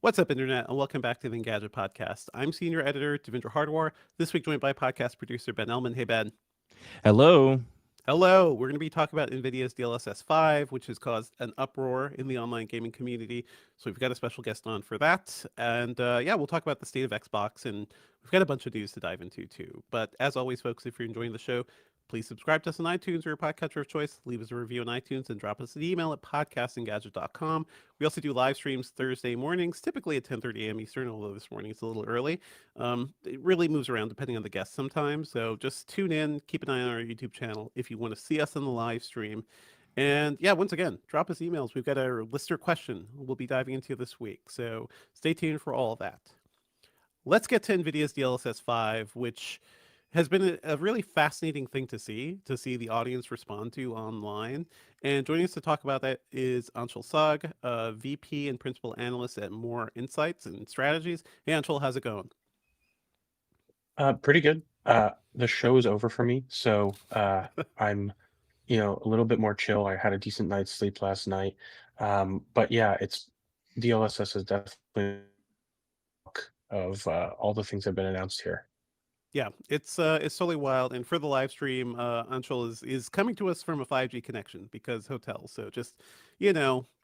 What's up, Internet, and welcome back to the Engadget Podcast. I'm Senior Editor Devindra Hardwar, this week joined by podcast producer Ben Elman. Hey, Ben. Hello. Hello. We're going to be talking about Nvidia's DLSS 5, which has caused an uproar in the online gaming community. So we've got a special guest on for that. And yeah, we'll talk about the state of Xbox, and we've got a bunch of news to dive into too. But as always, folks, if you're enjoying the show, please subscribe to us on iTunes or your podcatcher of choice. Leave us a review on iTunes and drop us an email at podcastinggadget.com. We also do live streams Thursday mornings, typically at 10:30 a.m. Eastern, although this morning it's a little early. It really moves around depending on the guest sometimes. So just tune in, keep an eye on our YouTube channel if you want to see us on the live stream. And yeah, once again, drop us emails. We've got a listener question we'll be diving into this week. So stay tuned for all of that. Let's get to NVIDIA's DLSS 5, which has been a really fascinating thing to see the audience respond to online. And joining us to talk about that is Anshel Sag, VP and Principal Analyst at Moor Insights and Strategies. Hey, Anshel, how's it going? Pretty good. The show is over for me, so I'm, a little bit more chill. I had a decent night's sleep last night. But yeah, it's DLSS is definitely of all the things that have been announced here. Yeah, it's totally wild. And for the live stream, Anshul is coming to us from a 5G connection because hotels. So just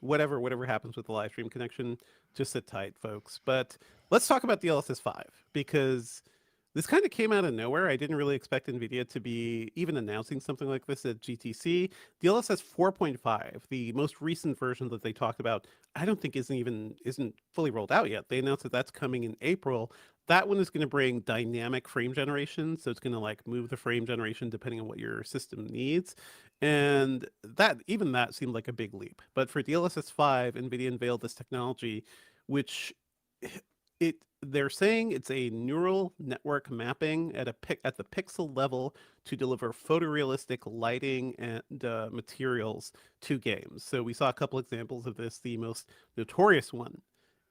whatever happens with the live stream connection, just sit tight, folks. But let's talk about the LSS 5 because this kind of came out of nowhere. I didn't really expect Nvidia to be even announcing something like this at GTC. DLSS 4.5, the most recent version that they talked about, I don't think isn't fully rolled out yet. They announced that that's coming in April. That one is going to bring dynamic frame generation, so it's going to like move the frame generation depending on what your system needs. And that seemed like a big leap. But for DLSS 5, Nvidia unveiled this technology which they're saying it's a neural network mapping at the pixel level to deliver photorealistic lighting and materials to games. So we saw a couple examples of this. The most notorious one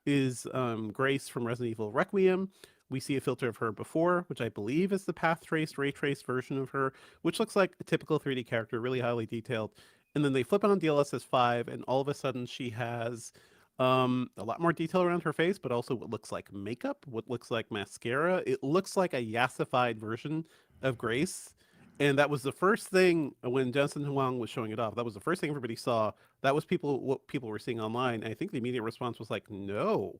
is Grace from Resident Evil Requiem. We see a filter of her before, which I believe is the path traced, ray traced version of her, which looks like a typical 3D character, really highly detailed. And then they flip on DLSS 5, and all of a sudden she has a lot more detail around her face, but also what looks like makeup, what looks like mascara. It looks like a yassified version of Grace. And that was the first thing when Jensen Huang was showing it off. That was the first thing everybody saw. That was what people were seeing online. And I think the immediate response was like, "No,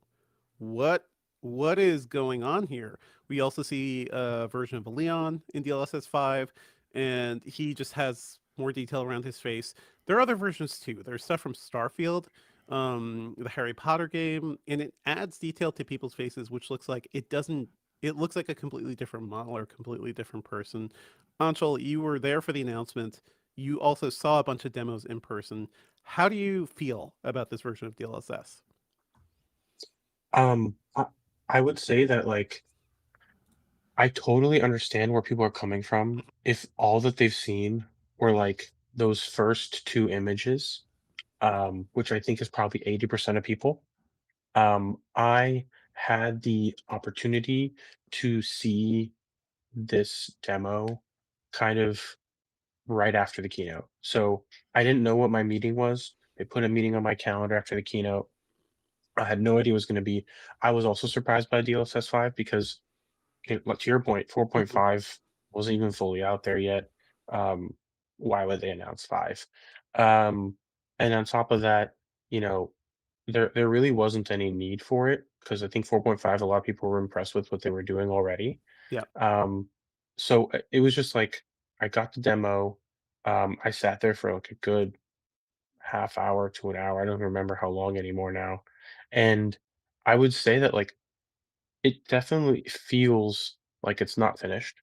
what what is going on here?" We also see a version of Leon in DLSS 5, and he just has more detail around his face. There are other versions too. There's stuff from Starfield, the Harry Potter game, and it adds detail to people's faces, which looks like it doesn't. It looks like a completely different model or a completely different person. Anshul, you were there for the announcement. You also saw a bunch of demos in person. How do you feel about this version of DLSS? Um, I, I would say that I totally understand where people are coming from. If all that they've seen were like those first two images, which I think is probably 80% of people. I had the opportunity to see this demo kind of right after the keynote. So I didn't know what my meeting was. They put a meeting on my calendar after the keynote. I had no idea it was going to be. I was also surprised by DLSS 5 because, to your point, Mhm. 4.5 wasn't even fully out there yet. Um, why would they announce 5? Um, and on top of that, you know, there really wasn't any need for it because I think 4.5, a lot of people were impressed with what they were doing already. Yeah. Um, so it was just like I got the demo. I sat there for like a good half hour to an hour. I don't remember how long anymore now. And I would say that it definitely feels like it's not finished,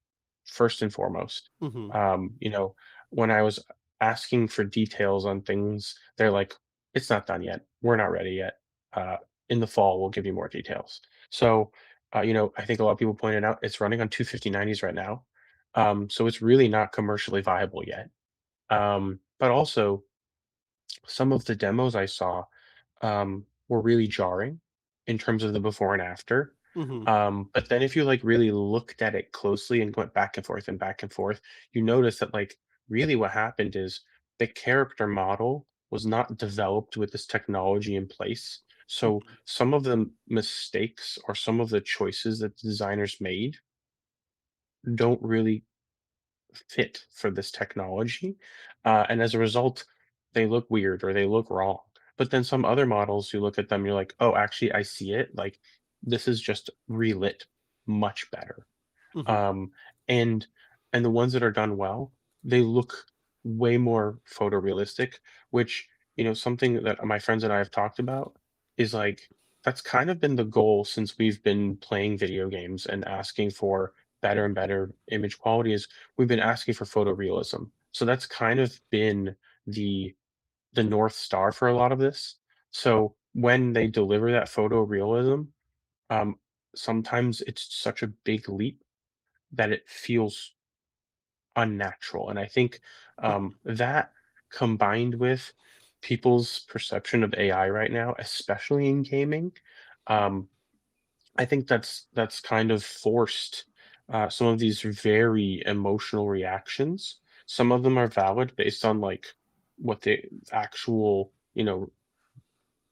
first and foremost. Hmm. Um, you know, when I was asking for details on things, they're like, it's not done yet. We're not ready yet. Uh, in the fall, we'll give you more details. So, I think a lot of people pointed out it's running on 25090s right now. So it's really not commercially viable yet. But also, some of the demos I saw were really jarring in terms of the before and after. Hmm. But then if you really looked at it closely and went back and forth and back and forth, you notice that really what happened is the character model was not developed with this technology in place. So some of the mistakes or some of the choices that the designers made don't really fit for this technology. And as a result, they look weird or they look wrong. But then some other models, you look at them, you're like, oh, actually, I see it. Like, this is just relit much better. Mm-hmm. um, and and the ones that are done well, they look way more photorealistic, which, something that my friends and I have talked about is like that's kind of been the goal since we've been playing video games and asking for better and better image quality is we've been asking for photorealism. So that's kind of been the the north star for a lot of this. So when they deliver that photorealism, um, sometimes it's such a big leap that it feels unnatural. And I think that combined with people's perception of AI right now, especially in gaming, um, I think that's kind of forced some of these very emotional reactions. Some of them are valid based on like what the actual,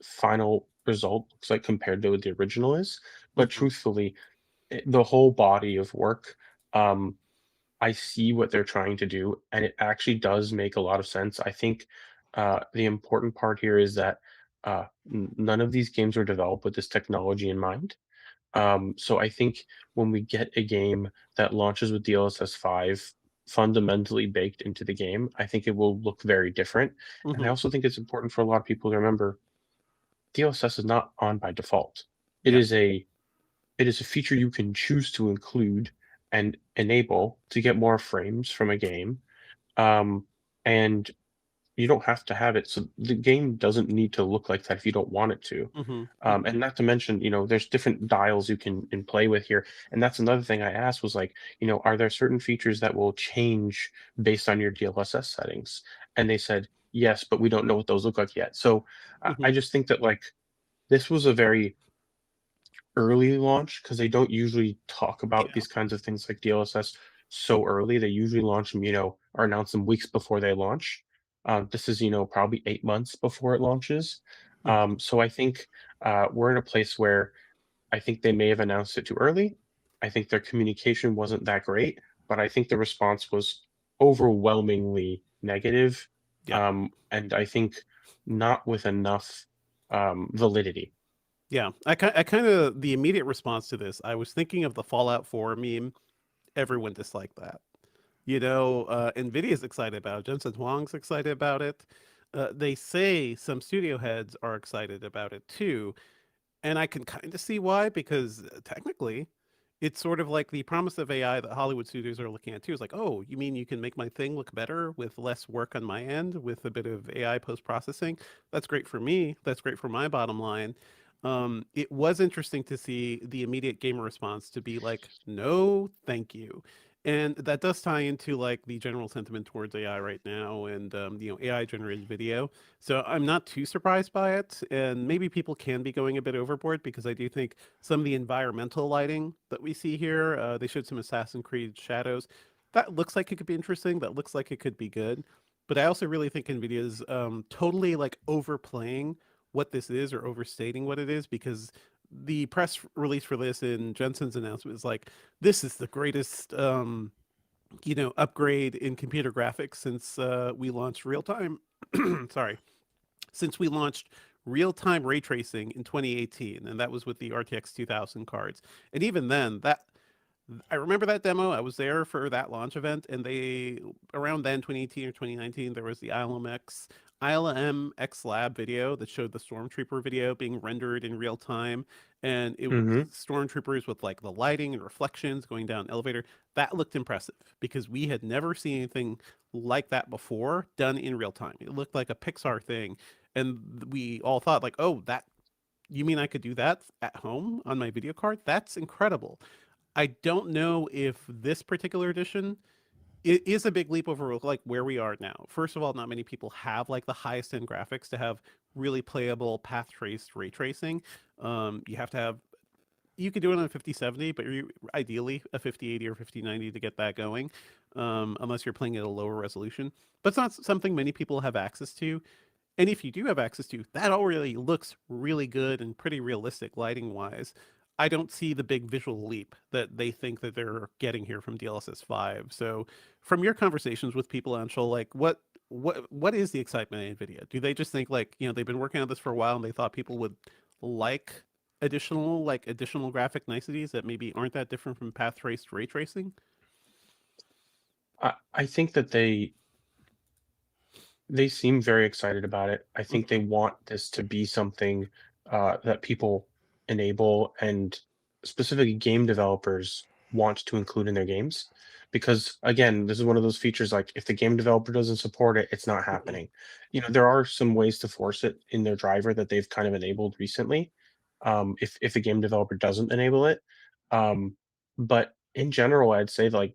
final result looks like compared to what the original is. But Mm-hmm. truthfully, the whole body of work, um, I see what they're trying to do, and it actually does make a lot of sense. I think the important part here is that none of these games were developed with this technology in mind. So I think when we get a game that launches with DLSS 5 fundamentally baked into the game, I think it will look very different. And I Mm-hmm. also think it's important for a lot of people to remember DLSS is not on by default. It Yeah. is a it is a feature you can choose to include and enable to get more frames from a game. Um, and you don't have to have it. So the game doesn't need to look like that if you don't want it to. Mm-hmm. And not to mention, there's different dials you can play with here. And that's another thing I asked was like, are there certain features that will change based on your DLSS settings? And they said, yes, but we don't know what those look like yet. So I Mm-hmm. just think that like this was a very early launch because they don't usually talk about Yeah. these kinds of things like DLSS so early. They usually launch them, or announce them weeks before they launch. This is, probably 8 months before it launches. Mm-hmm. So I think we're in a place where I think they may have announced it too early. I think their communication wasn't that great, but I think the response was overwhelmingly negative. Yeah. And I think not with enough validity. Yeah. I kind of the immediate response to this, I was thinking of the Fallout 4 meme. Everyone disliked that. Nvidia's excited about it. Jensen Huang's excited about it. They say some studio heads are excited about it too, and I can kind of see why because technically, it's sort of like the promise of AI that Hollywood studios are looking at too. Is like, oh, you mean you can make my thing look better with less work on my end with a bit of AI post processing? That's great for me. That's great for my bottom line. It was interesting to see the immediate gamer response to be like, no, thank you. And that does tie into like the general sentiment towards AI right now and AI generated video. So I'm not too surprised by it, and maybe people can be going a bit overboard because I do think some of the environmental lighting that we see here, they showed some Assassin's Creed shadows. That looks like it could be interesting. That looks like it could be good. But I also really think Nvidia's totally like overplaying what this is or overstating what it is because the press release for this in Jensen's announcement is like, this is the greatest upgrade in computer graphics since we launched real time. Sorry, since we launched real-time ray tracing in 2018, and that was with the RTX 2000 cards. And even then, that I remember that demo. I was there for that launch event, and they around then, 2018 or 2019, there was the ILM X Lab video that showed the Stormtrooper video being rendered in real time, and it was Hmm. Stormtroopers with like the lighting and reflections going down an elevator. That looked impressive because we had never seen anything like that before done in real time. It looked like a Pixar thing, and we all thought like, "Oh, that you mean I could do that at home on my video card? That's incredible." I don't know if this particular edition it is a big leap over like where we are now. First of all, not many people have like the highest end graphics to have really playable path traced ray tracing. You have to have you could do it on a 5070, but ideally a 5080 or 5090 to get that going, unless you're playing at a lower resolution. But it's not something many people have access to. And if you do have access to, that already looks really good and pretty realistic lighting wise. I don't see the big visual leap that they think that they're getting here from DLSS 5. So from your conversations with people, Anshel, like what is the excitement in Nvidia? Do they just think like, they've been working on this for a while and they thought people would like additional graphic niceties that maybe aren't that different from path traced ray tracing? I think that they seem very excited about it. I think Mhm. they want this to be something that people enable, and specifically game developers want to include in their games. Because again, this is one of those features like if the game developer doesn't support it, it's not Mhm. happening. There are some ways to force it in their driver that they've kind of enabled recently. If a game developer doesn't enable it, um, but in general, I'd say like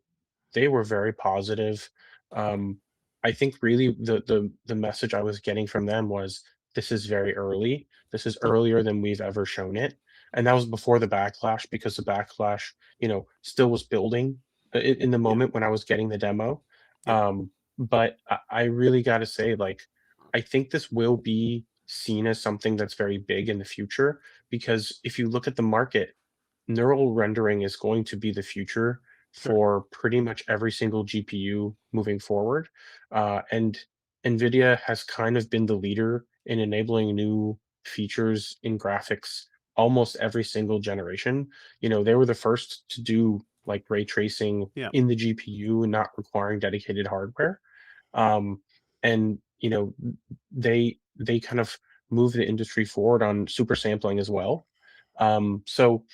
they were very positive. Um, I think really the message I was getting from them was this is very early. This is Mhm. earlier than we've ever shown it. And that was before the backlash because the backlash, still was building in the Yeah. moment when I was getting the demo. Yeah. But I really got to say, like, I think this will be seen as something that's very big in the future because if you look at the market, neural rendering is going to be the future Sure. for pretty much every single GPU moving forward. And NVIDIA has kind of been the leader in enabling new features in graphics almost every single generation. They were the first to do like ray tracing Yeah. in the GPU and not requiring dedicated hardware. Um, and they kind of moved the industry forward on super sampling as well. So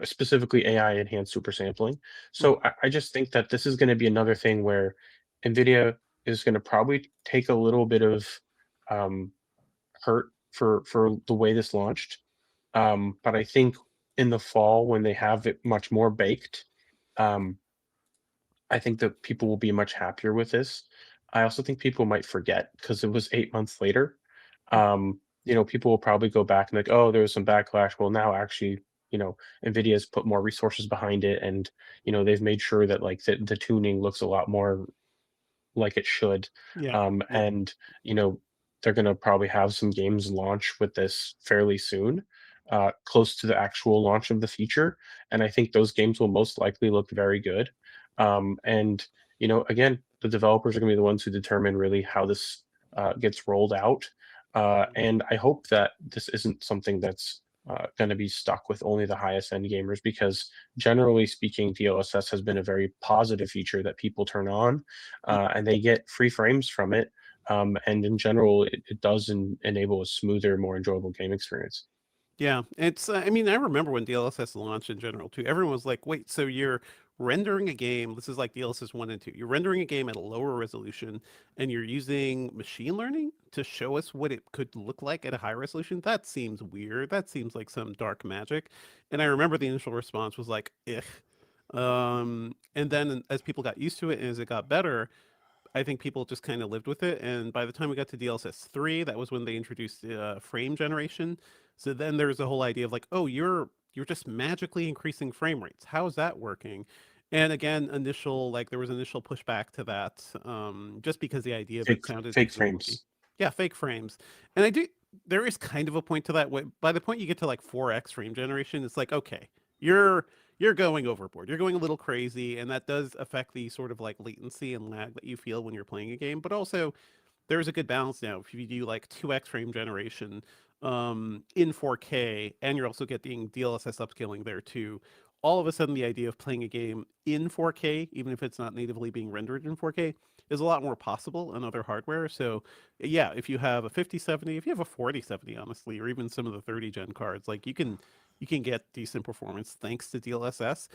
specifically AI enhanced super sampling. Mhm. So I just think that this is going to be another thing where NVIDIA is going to probably take a little bit of um, hurt for the way this launched. But I think in the fall when they have it much more baked, um, I think that people will be much happier with this. I also think people might forget because it was 8 months later. People will probably go back and like, oh, there was some backlash. Well, now actually, NVIDIA's put more resources behind it, and they've made sure that like the tuning looks a lot more like it should. Yeah. Yeah. And you know, they're gonna probably have some games launch with this fairly soon, close to the actual launch of the feature. And I think those games will most likely look very good. And again, the developers are gonna be the ones who determine really how this gets rolled out. And I hope that this isn't something that's going to be stuck with only the highest end gamers because generally speaking, DLSS has been a very positive feature that people turn on and they get free frames from it. And in general, it does enable a smoother, more enjoyable game experience. Yeah, I mean, I remember when DLSS launched in general too. Everyone was like, "Wait, so you're rendering a game? This is like DLSS 1 and 2. You're rendering a game at a lower resolution and you're using machine learning to show us what it could look like at a high resolution? That seems weird. That seems like some dark magic." And I remember the initial response was like, "Ugh." And then as people got used to it and as it got better, I think people just kind of lived with it. And by the time we got to DLSS 3, that was when they introduced frame generation. So then there's a whole idea of like, oh, you're just magically increasing frame rates. How is that working? And again, there was initial pushback to that, just because the idea of it Fake sounded fake wonky. frames. Yeah, fake frames. And I do. There is kind of a point to that. By the point you get to like 4x frame generation, it's like okay, you're you're going overboard. You're going a little crazy, and that does affect the sort of like latency and lag that you feel when you're playing a game. But also, there's a good balance now. If you do like 2x frame generation in 4K, and you're also getting DLSS upscaling there too, all of a sudden the idea of playing a game in 4K, even if it's not natively being rendered in 4K, is a lot more possible on other hardware. So, yeah, if you have a 5070, if you have a 4070, honestly, or even some of the 30 gen cards, like you can get decent performance thanks to DLSS.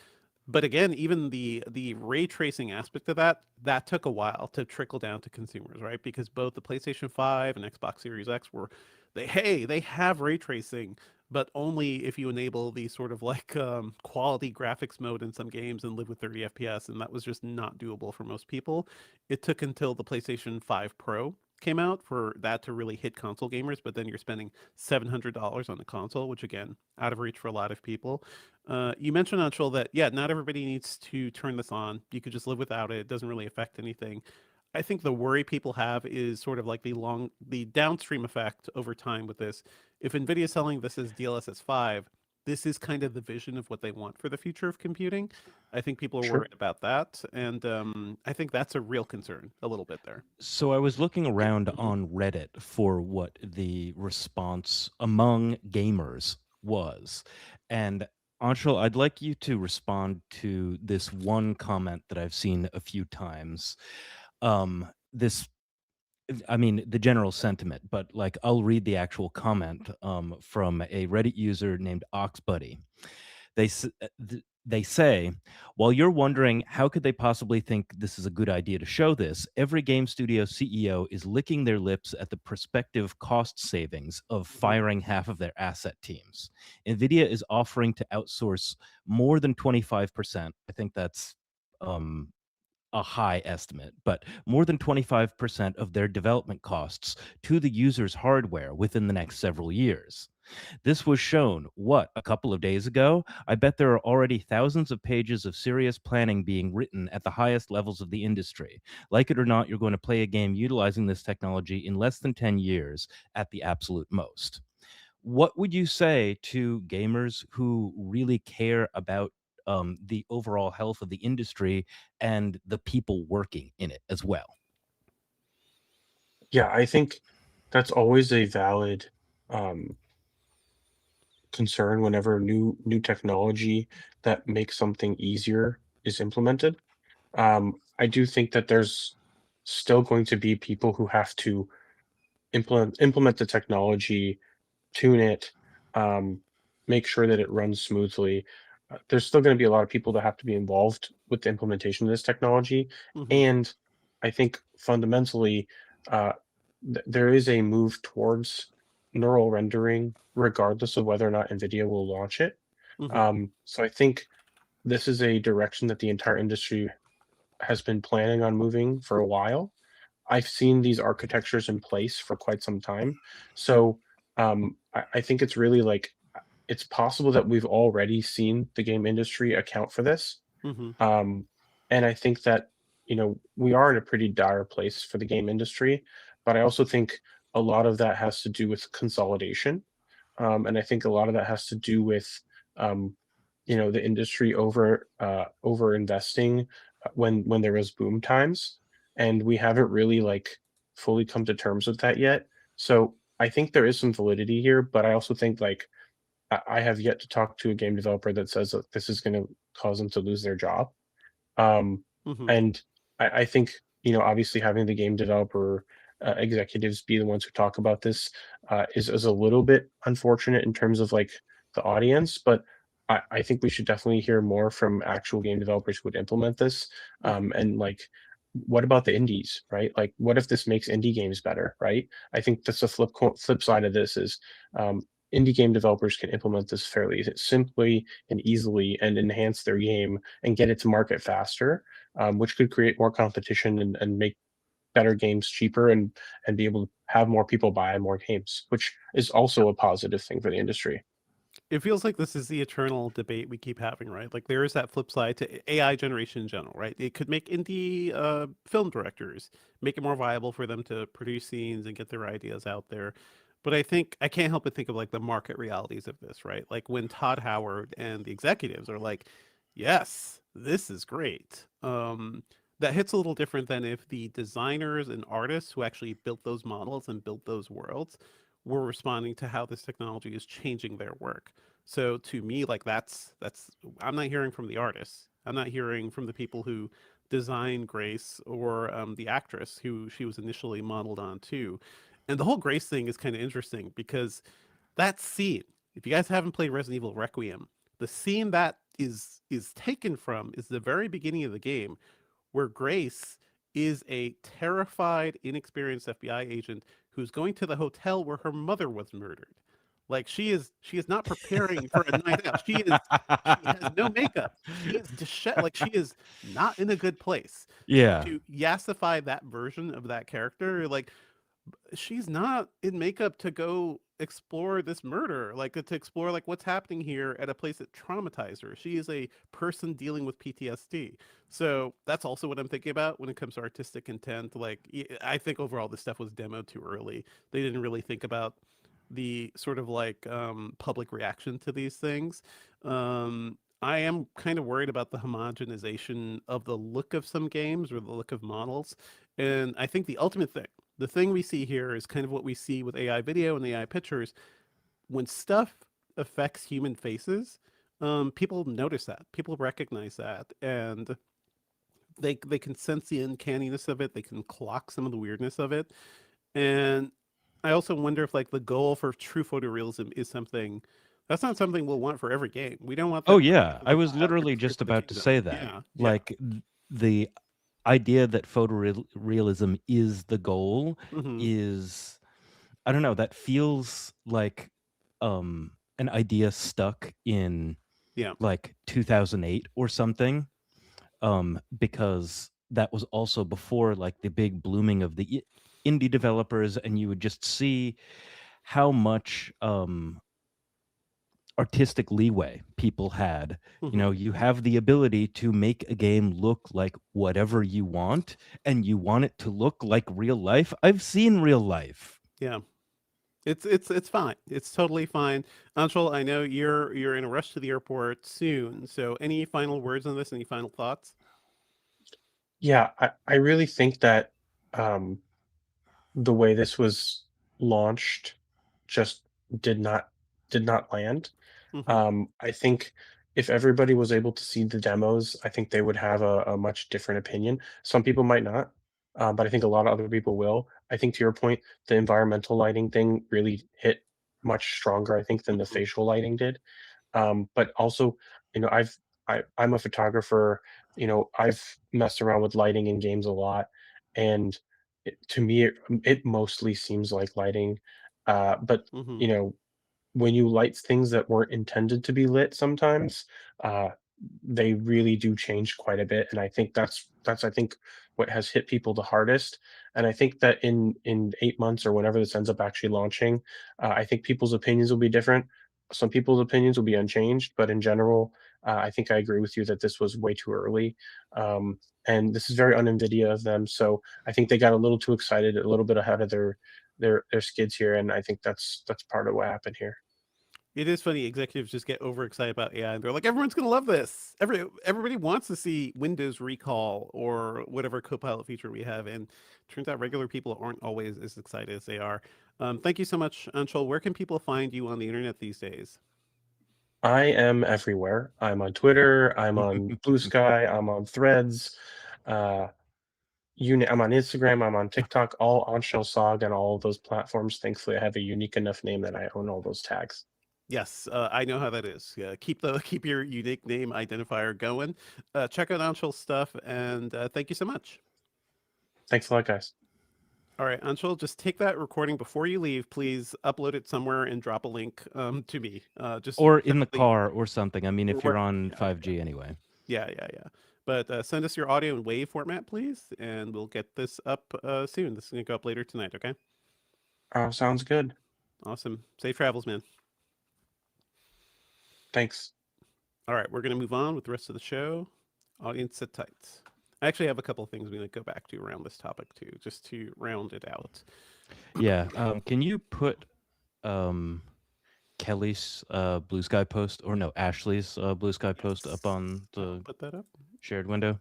But again, even the ray tracing aspect of that took a while to trickle down to consumers, right? Because both the PlayStation 5 and Xbox Series X were they have ray tracing, but only if you enable the sort of like quality graphics mode in some games and live with 30 FPS, and that was just not doable for most people. It took until the PlayStation 5 Pro came out for that to really hit console gamers, but then you're spending $700 on the console, which again, out of reach for a lot of people. You mentioned, Anshul, that yeah, not everybody needs to turn this on. You could just live without it. It doesn't really affect anything. I think the worry people have is sort of like the downstream effect over time with this. If Nvidia is selling this as DLSS 5, this is kind of the vision of what they want for the future of computing. I think people are Sure. worried about that, and I think that's a real concern a little bit there. So I was looking around on Reddit for what the response among gamers was. And Anshul, I'd like you to respond to this one comment that I've seen a few times. This I mean, the general sentiment, but like I'll read the actual comment from a Reddit user named Oxbuddy. They say, while you're wondering how could they possibly think this is a good idea to show this, every game studio CEO is licking their lips at the prospective cost savings of Mhm. firing half of their asset teams. Nvidia is offering to outsource more than 25%. I think that's um, a high estimate, but more than 25% of their development costs to the user's hardware within the next several years. This was shown, what, a couple of days ago? I bet there are already thousands of pages of serious planning being written at the highest levels of the industry. Like it or not, you're going to play a game utilizing this technology in less than 10 years at the absolute most. What would you say to gamers who really care about the overall health of the industry and the people working in it as well? Yeah, I think that's always a valid um, concern whenever new technology that makes something easier is implemented. I do think that there's still going to be people who have to implement the technology, tune it, um, make sure that it runs smoothly. There's still going to be a lot of people that have to be involved with the implementation of this technology, Mhm. and I think fundamentally, uh, there is a move towards neural rendering, regardless of whether or not NVIDIA will launch it. Mhm. So I think this is a direction that the entire industry has been planning on moving for a while. I've seen these architectures in place for quite some time. So I think it's really like it's possible that we've already seen the game industry account for this. Mhm. Um, and I think that, we are in a pretty dire place for the game industry, but I also think a lot of that has to do with consolidation. And I think a lot of that has to do with, um, the industry over investing when there was boom times, and we haven't really like fully come to terms with that yet. So I think there is some validity here, but I also think like I have yet to talk to a game developer that says that this is going to cause them to lose their job. Um, Mhm. and I think, obviously having the game developer executives be the ones who talk about this is a little bit unfortunate in terms of like the audience, but I think we should definitely hear more from actual game developers who would implement this. Mhm. And like, what about the indies, right? Like, what if this makes indie games better, right? I think that's the flip side of this is um, indie game developers can implement this fairly simply and easily and enhance their game and get it to market faster, which could create more competition and make better games cheaper and be able to have more people buy more games, which is also a positive thing for the industry. It feels like this is the eternal debate we keep having, right? Like there is that flip side to AI generation in general, right? It could make indie film directors make it more viable for them to produce scenes and get their ideas out there. But I think I can't help but think of like the market realities of this, right? Like when Todd Howard and the executives are like, "Yes, this is great." That hits a little different than if the designers and artists who actually built those models and built those worlds were responding to how this technology is changing their work. So to me, like that's I'm not hearing from the artists. I'm not hearing from the people who designed Grace or the actress who she was initially modeled on too. And the whole Grace thing is kind of interesting because that scene, if you guys haven't played Resident Evil Requiem, the scene that is taken from is the very beginning of the game where Grace is a terrified, inexperienced FBI agent who's going to the hotel where her mother was murdered. Like she is not preparing for a night out. She has no makeup. She is like she is not in a good place. So Yeah. to yassify that version of that character, like she's not in makeup to go explore this murder, like to explore like what's happening here at a place that traumatized her. She is a person dealing with PTSD. So that's also what I'm thinking about when it comes to artistic intent. Like I think overall this stuff was demoed too early. They didn't really think about the sort of like public reaction to these things. I am kind of worried about the homogenization of the look of some games or the look of models. And I think the ultimate thing, the thing we see here is kind of what we see with AI video and AI pictures. When stuff affects human faces, people notice that, people recognize that, and they can sense the uncanniness of it. They can clock some of the weirdness of it. And I also wonder if like the goal for true photorealism is something that's not something we'll want for every game. We don't want Oh that yeah, I like was literally Tears just of the about to Kingdom. say that. Yeah, yeah. Like the idea that photorealism is the goal Hmm. is, I don't know, that feels like an idea stuck in Yeah. like 2008 or something, because that was also before like the big blooming of the indie developers, and you would just see how much artistic leeway people had. You know, Hmm. you have the ability to make a game look like whatever you want, and you want it to look like real life. I've seen real life. Yeah. It's fine. It's totally fine. Anshul, I know you're in a rush to the airport soon. So any final words on this? Any final thoughts? Yeah, I really think that um, the way this was launched just did not did not land. Hmm. I think if everybody was able to see the demos, I think they would have a much different opinion. Some people might not, but I think a lot of other people will. I think to your point, the environmental lighting thing really hit much stronger, I think, than the Hmm. facial lighting did. But also, you know, I'm a photographer. You know, I've messed around with lighting in games a lot, and to me, it mostly seems like lighting. But Hmm. you know, when you light things that weren't intended to be lit sometimes, uh, they really do change quite a bit, and I think that's I think what has hit people the hardest. And I think that in 8 months or whenever this ends up actually launching, I think people's opinions will be different. Some people's opinions will be unchanged, but in general, I think I agree with you that this was way too early, and this is very un-NVIDIA of them. So I think they got a little too excited, a little bit ahead of their skids here, and I think that's part of what happened here. It is funny. Executives just get overexcited about AI, and they're like, "Everyone's gonna love this. Everybody wants to see Windows recall or whatever Copilot feature we have." And turns out regular people aren't always as excited as they are. Thank you so much, Anshul. Where can people find you on the internet these days? I am everywhere. I'm on Twitter, I'm on Blue Sky, I'm on Threads, uh, I'm on Instagram, I'm on TikTok, all Anshel Sag on all of those platforms. Thankfully, I have a unique enough name that I own all those tags. Yes, I know how that is. Yeah, keep the keep your unique name identifier going. Check out Anshul's stuff, and thank you so much. Thanks a lot, guys. All right, Anshul, just take that recording before you leave. Please upload it somewhere and drop a link to me. Just Or in send the a link car or something. I mean, or if you're where. on Yeah, 5G anyway. yeah. But send us your audio in WAV format, please, and we'll get this up soon. This is gonna go up later tonight. Okay. Sounds good. Awesome. Safe travels, man. Thanks. All right, we're gonna move on with the rest of the show. Audience sit tight. I actually have a couple of things we're gonna go back to around this topic too, just to round it out. Yeah. Can you put um, Kelly's Blue Sky post, or no, Ashley's Blue Sky post up Yes, on I'll the put that up. shared window?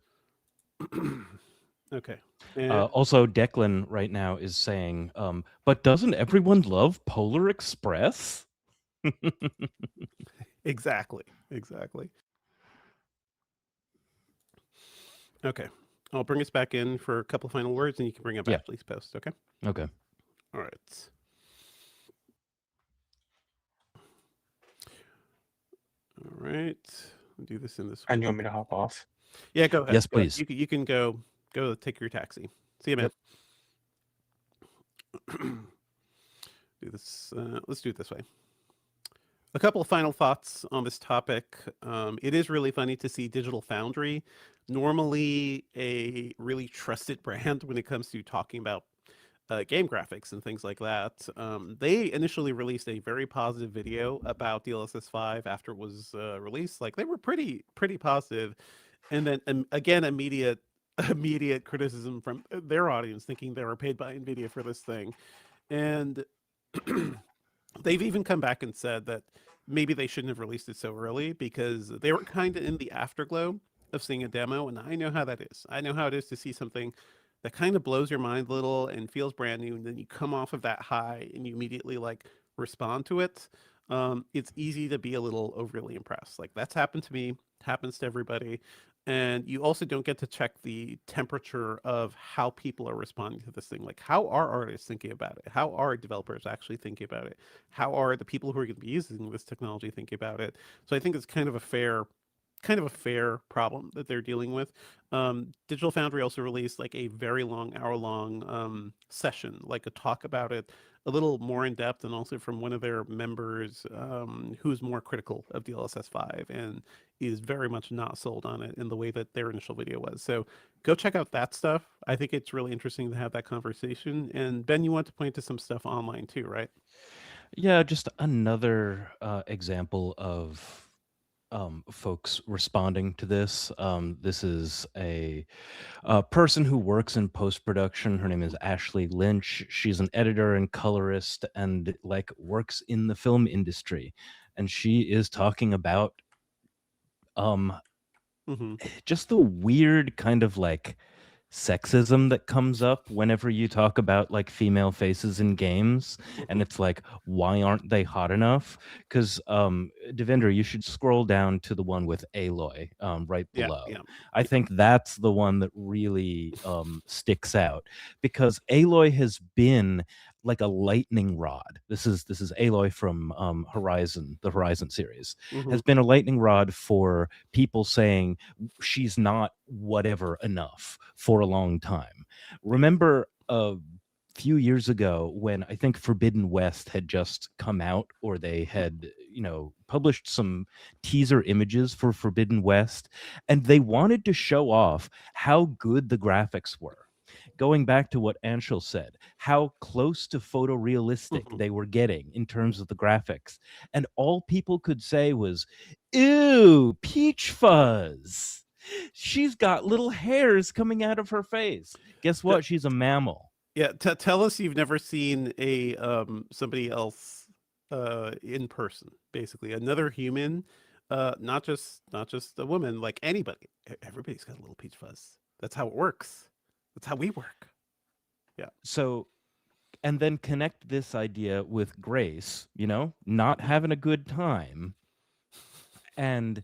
Okay. And Also, Declan right now is saying, but doesn't everyone love Polar Express? exactly, exactly. Okay. I'll bring us back in for a couple final words, and you can bring up Yeah. Ashley's post. Okay. Okay. All right. All right. I'll do this in this And order. you want me to hop off? Yeah, go ahead. Yes, Go ahead. please. You can go take your taxi. See you, man. Yep. Do this. Let's do it this way. A couple of final thoughts on this topic. It is really funny to see Digital Foundry, normally a really trusted brand when it comes to talking about game graphics and things like that. They initially released a very positive video about DLSS 5 after it was released. Like they were pretty positive, and then again immediate immediate criticism from their audience, thinking they were paid by Nvidia for this thing, and they've even come back and said that maybe they shouldn't have released it so early because they were kind of in the afterglow of seeing a demo, and I know how that is. I know how it is to see something that kind of blows your mind a little and feels brand new, and then you come off of that high and you immediately like respond to it. It's easy to be a little overly impressed. Like that's happened to me, happens to everybody. And you also don't get to check the temperature of how people are responding to this thing. Like, how are artists thinking about it? How are developers actually thinking about it? How are the people who are going to be using this technology thinking about it? So I think it's kind of a fair problem that they're dealing with. Digital Foundry also released like a very long, hour-long session, like a talk about it, a little more in depth, and also from one of their members who's more critical of DLSS 5 and is very much not sold on it in the way that their initial video was. So go check out that stuff. I think it's really interesting to have that conversation. And Ben, you want to point to some stuff online too, right? Yeah, just another example of folks responding to this. This is a person who works in post production. Her name is Ashley Lynch. She's an editor and colorist, and like works in the film industry. And she is talking about um, Mm-hmm. just the weird kind of like sexism that comes up whenever you talk about like female faces in games, and it's like, why aren't they hot enough? Because Devendra, you should scroll down to the one with Aloy right Yeah, below. yeah. I think that's the one that really sticks out, because Aloy has been like a lightning rod. This is Aloy from Horizon, the Horizon series, Mm-hmm. has been a lightning rod for people saying she's not whatever enough for a long time. Remember a few years ago when I think Forbidden West had just come out, or they had, published some teaser images for Forbidden West, and they wanted to show off how good the graphics were. Going back to what Anshel said, how close to photorealistic Mm-hmm. they were getting in terms of the graphics. And all people could say was, ew, peach fuzz. She's got little hairs coming out of her face. Guess what? She's a mammal. Yeah, tell us you've never seen a somebody else in person, basically another human, not just a woman, like anybody. Everybody's got a little peach fuzz. That's how it works. That's how we work. Yeah. So, and then connect this idea with Grace, not having a good time. And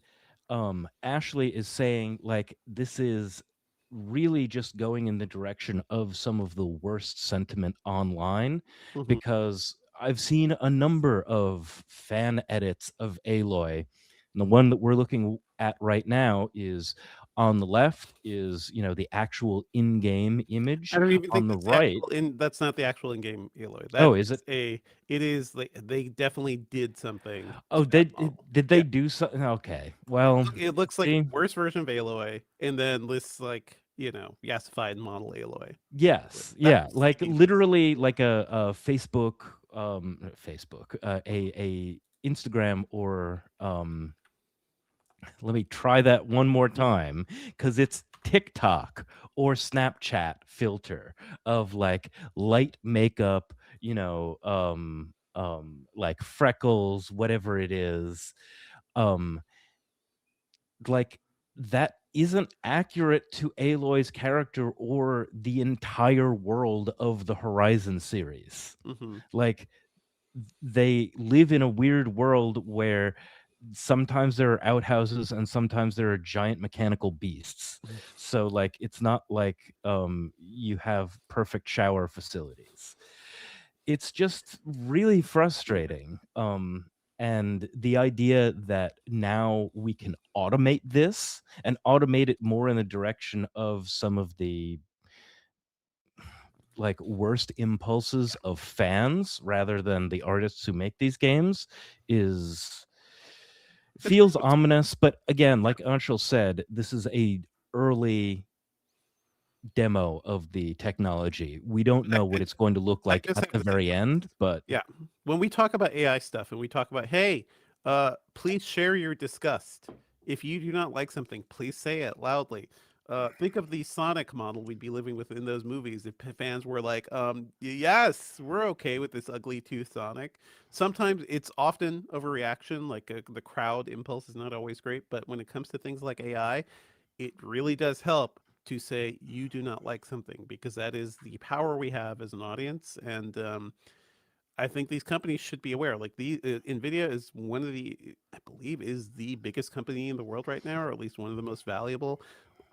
Ashley is saying, like, this is really just going in the direction of some of the worst sentiment online, Hmm. because I've seen a number of fan edits of Aloy. And the one that we're looking at right now is on the left is, the actual in-game image. I don't even On think the that's the right, that's not the actual in-game Aloy. That oh, is it? it is like they definitely did something Oh, to that model. did they Yeah. do something? Okay, well, It looks like a see, worse version of Aloy, and then this like, yassified model Aloy. yes, yeah, That's like evil. literally like a Facebook, a Instagram, or let me try that one more time, because it's TikTok or Snapchat filter of like light makeup, like freckles, whatever it is, um, like that isn't accurate to Aloy's character or the entire world of the Horizon series. Hmm. Like, they live in a weird world where sometimes there are outhouses and sometimes there are giant mechanical beasts. So like it's not like you have perfect shower facilities. It's just really frustrating. And the idea that now we can automate this and automate it more in the direction of some of the like worst impulses of fans rather than the artists who make these games is It's feels what's ominous. But again, like Anshel said, this is a early demo of the technology. We don't know what it's going to look I like just at have the to say, very end, but yeah, when we talk about AI stuff and we talk about, hey, please share your disgust. If you do not like something, please say it loudly. Think of the Sonic model we'd be living with in those movies if fans were like, yes, we're okay with this ugly tooth Sonic. Sometimes it's often overreaction, like the crowd impulse is not always great, but when it comes to things like AI, it really does help to say you do not like something because that is the power we have as an audience. And I think these companies should be aware. Like Nvidia is one of the, I believe, is the biggest company in the world right now, or at least one of the most valuable,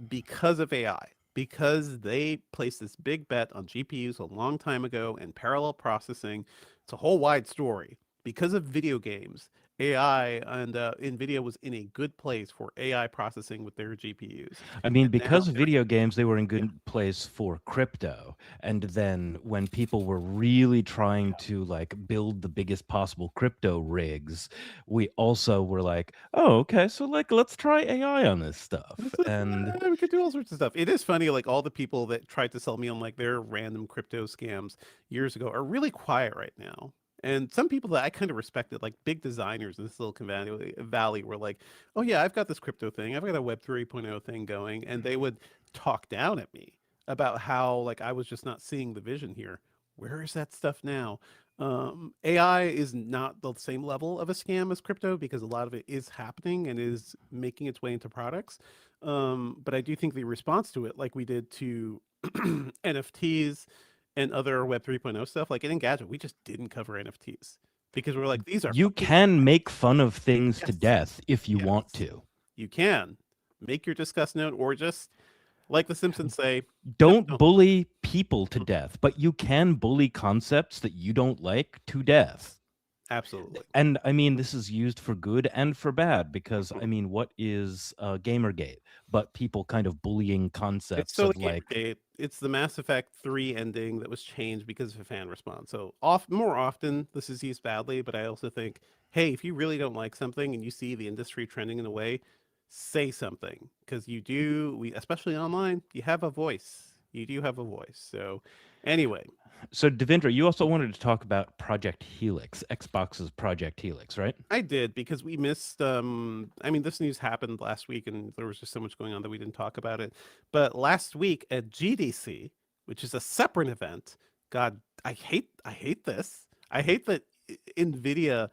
because of AI. Because they placed this big bet on GPUs a long time ago and parallel processing. It's a whole wide story. Because of video games, AI and Nvidia was in a good place for AI processing with their GPUs. I mean, And now because of video games, they were in yeah, good place for crypto. And then when people were really trying to like build the biggest possible crypto rigs, we also were like, oh, okay, so like let's try AI on this stuff. it's like, And we could do all sorts of stuff. It is funny, like all the people that tried to sell me on like their random crypto scams years ago are really quiet right now. And some people that I kind of respected, like big designers in Silicon Valley, were like, "Oh yeah, I've got this crypto thing. I've got a Web 3.0 thing going," and they would talk down at me about how like I was just not seeing the vision here. Where is that stuff now? AI is not the same level of a scam as crypto because a lot of it is happening and is making its way into products. But I do think the response to it, like we did to NFTs and other Web 3.0 stuff, like in Engadget, we just didn't cover NFTs because we're like, these are you fucking can make fun of things to yes, death if you yes, want to. you can make your disgust known, or just like the Simpsons say, no, Don't no, bully people to death, but you can bully concepts that you don't like to death. absolutely. And I mean, this is used for good and for bad because I mean, what is Gamergate but people kind of bullying It's concepts totally of like, Gamergate. It's the Mass Effect 3 ending that was changed because of a fan response. So more often, this is used badly, but I also think, hey, if you really don't like something and you see the industry trending in a way, say something because you do. We especially online, you have a voice. You do have a voice. So anyway, so Devendra, you also wanted to talk about Project Helix, Xbox's Project Helix, right? I did because we missed I mean this news happened last week and there was just so much going on that we didn't talk about it. But last week at GDC, which is a separate event, God, I hate this. I hate that Nvidia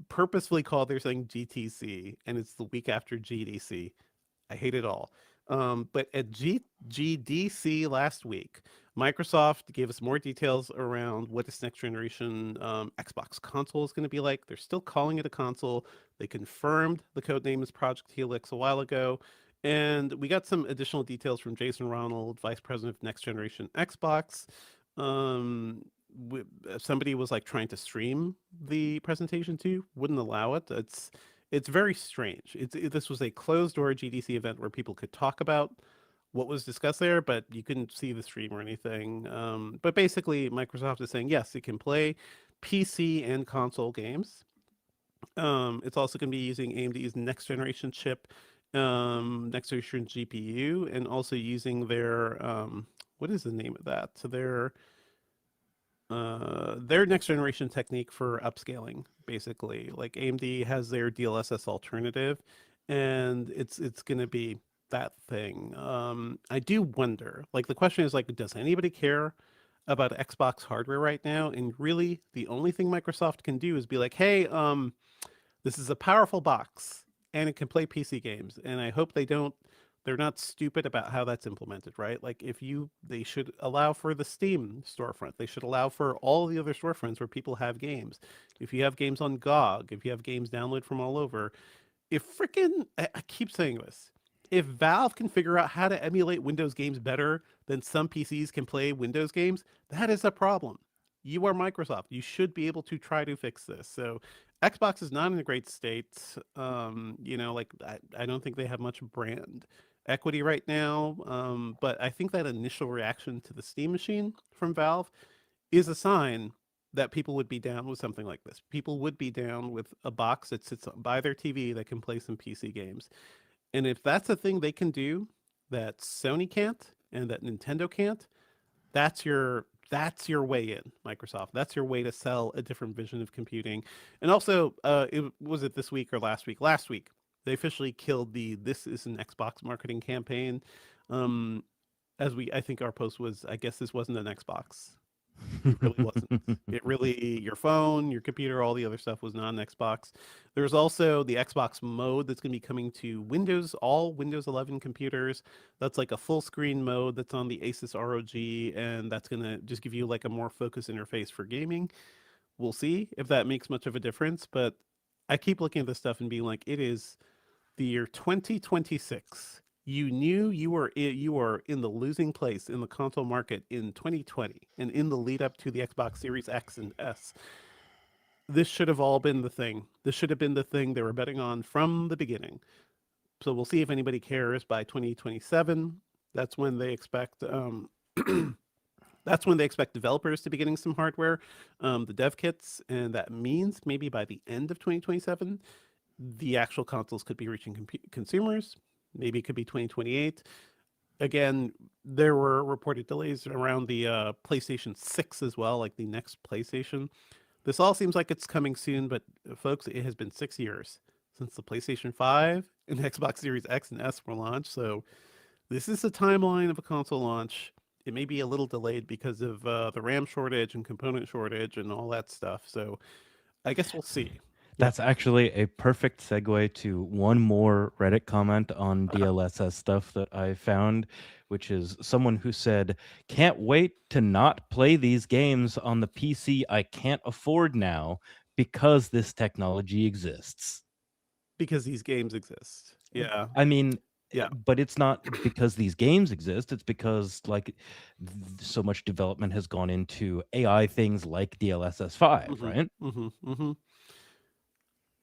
purposefully called their thing GTC and it's the week after GDC. I hate it all. But at GDC last week, Microsoft gave us more details around what this next generation Xbox console is going to be like. They're still calling it a console. They confirmed the code name is Project Helix a while ago. And we got some additional details from Jason Ronald, Vice President of Next Generation Xbox. Um, Somebody was like trying to stream the presentation too, wouldn't allow it. It's very strange. This was a closed door GDC event where people could talk about what was discussed there, but you couldn't see the stream or anything. But basically, Microsoft is saying yes, it can play PC and console games. It's also going to be using AMD's next generation chip, next generation GPU, and also using their what is the name of that? So their next generation technique for upscaling, basically. Like AMD has their DLSS alternative, and it's going to be that thing. I do wonder. Like the question is like, does anybody care about Xbox hardware right now? And really, the only thing Microsoft can do is be like, hey, this is a powerful box and it can play PC games. And I hope they're not stupid about how that's implemented, right? Like they should allow for the Steam storefront. They should allow for all the other storefronts where people have games. If you have games on GOG, if you have games download from all over, if freaking, I keep saying this, if Valve can figure out how to emulate Windows games better than some PCs can play Windows games, that is a problem. You are Microsoft. You should be able to try to fix this. So Xbox is not in a great state. Like I don't think they have much brand equity right now. But I think that initial reaction to the Steam machine from Valve is a sign that people would be down with something like this. People would be down with a box that sits by their TV that can play some PC games. And if that's a thing they can do that Sony can't, and that Nintendo can't, that's your way in, Microsoft. That's your way to sell a different vision of computing. And also, was it this week or last week? Last week, they officially killed the "This is an Xbox" marketing campaign. Um, I think our post was, I guess this wasn't an Xbox. It really wasn't. It really, your phone, your computer, all the other stuff was not an Xbox. There's also the Xbox mode that's going to be coming to Windows, all Windows 11 computers. That's like a full screen mode that's on the Asus ROG, and that's going to just give you like a more focused interface for gaming. We'll see if that makes much of a difference, but I keep looking at this stuff and being like, it is the year 2026. You knew you were in the losing place in the console market in 2020 and in the lead up to the Xbox Series X and S. This should have all been the thing. This should have been the thing they were betting on from the beginning. So we'll see if anybody cares by 2027. That's when they expect that's when they expect developers to be getting some hardware, the dev kits, and that means maybe by the end of 2027 the actual consoles could be reaching consumers. Maybe it could be 2028. Again, there were reported delays around the PlayStation 6 as well, like the next PlayStation. This all seems like it's coming soon, but folks, it has been 6 years since the PlayStation 5 and Xbox Series X and S were launched. So this is the timeline of a console launch. It may be a little delayed because of the RAM shortage and component shortage and all that stuff. So I guess we'll see. That's actually a perfect segue to one more Reddit comment on DLSS stuff that I found, which is someone who said, "Can't wait to not play these games on the PC I can't afford now because this technology exists." Because these games exist. Yeah. I mean, Yeah. but it's not because these games exist. It's because so much development has gone into AI things like DLSS 5, right?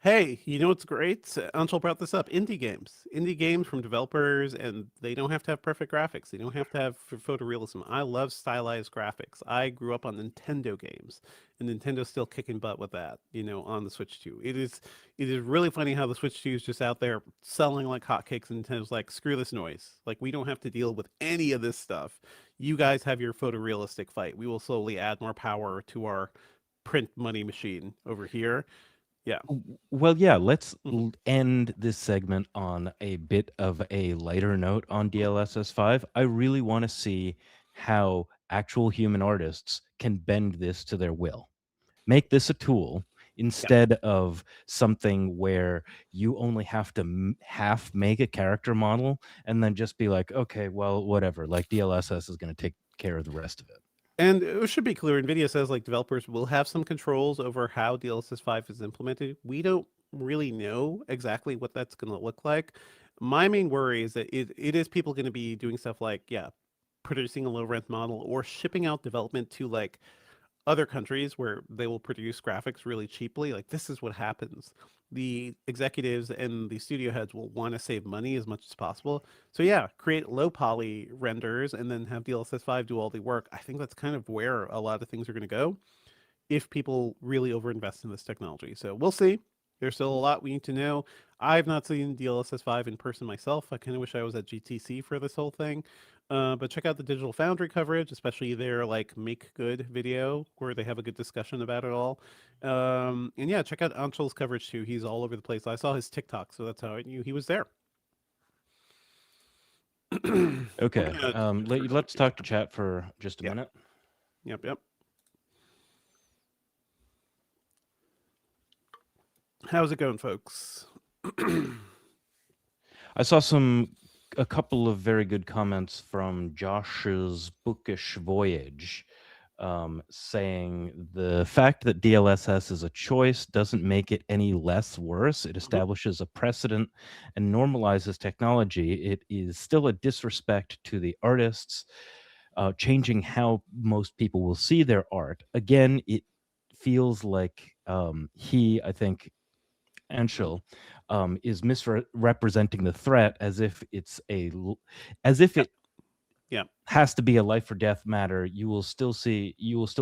Hey, you know what's great? Anshel brought this up. Indie games. Indie games from developers, and they don't have to have perfect graphics. They don't have to have photorealism. I love stylized graphics. I grew up on Nintendo games, and Nintendo's still kicking butt with that, on the Switch 2. It is really funny how the Switch 2 is just out there selling like hotcakes, and Nintendo's like, screw this noise. Like, we don't have to deal with any of this stuff. You guys have your photorealistic fight. We will slowly add more power to our print money machine over here. Yeah. Well, yeah, let's Mhm. end this segment on a bit of a lighter note on DLSS 5. I really want to see how actual human artists can bend this to their will. Make this a tool Yeah. instead of something where you only have to half make a character model and then just be like, okay, well, whatever. Like DLSS is going to take care of the rest of it. And it should be clear, NVIDIA says like developers will have some controls over how DLSS 5 is implemented. We don't really know exactly what that's going to look like. My main worry is that it is people going to be doing stuff like, yeah, producing a low rent model or shipping out development to like other countries where they will produce graphics really cheaply. Like, this is what happens. The executives and the studio heads will want to save money as much as possible. So yeah, create low poly renders and then have DLSS 5 do all the work. I think that's kind of where a lot of things are going to go if people really overinvest in this technology. So we'll see. There's still a lot we need to know. I've not seen DLSS 5 in person myself. I kind of wish I was at GTC for this whole thing. But check out the Digital Foundry coverage, especially their like Make Good video where they have a good discussion about it all. And yeah, check out Anshel's coverage too. He's all over the place. I saw his TikTok, so that's how I knew he was there. Okay. Let's talk to chat for just a Yeah. minute. Yep. How's it going, folks? I saw a couple of very good comments from Josh's bookish voyage, saying the fact that DLSS is a choice doesn't make it any less worse. It establishes a precedent and normalizes technology. It is still a disrespect to the artists, changing how most people will see their art. Again, it feels like I think, Anshel, is misrepresenting the threat as if it Yeah. has to be a life or death matter. You will still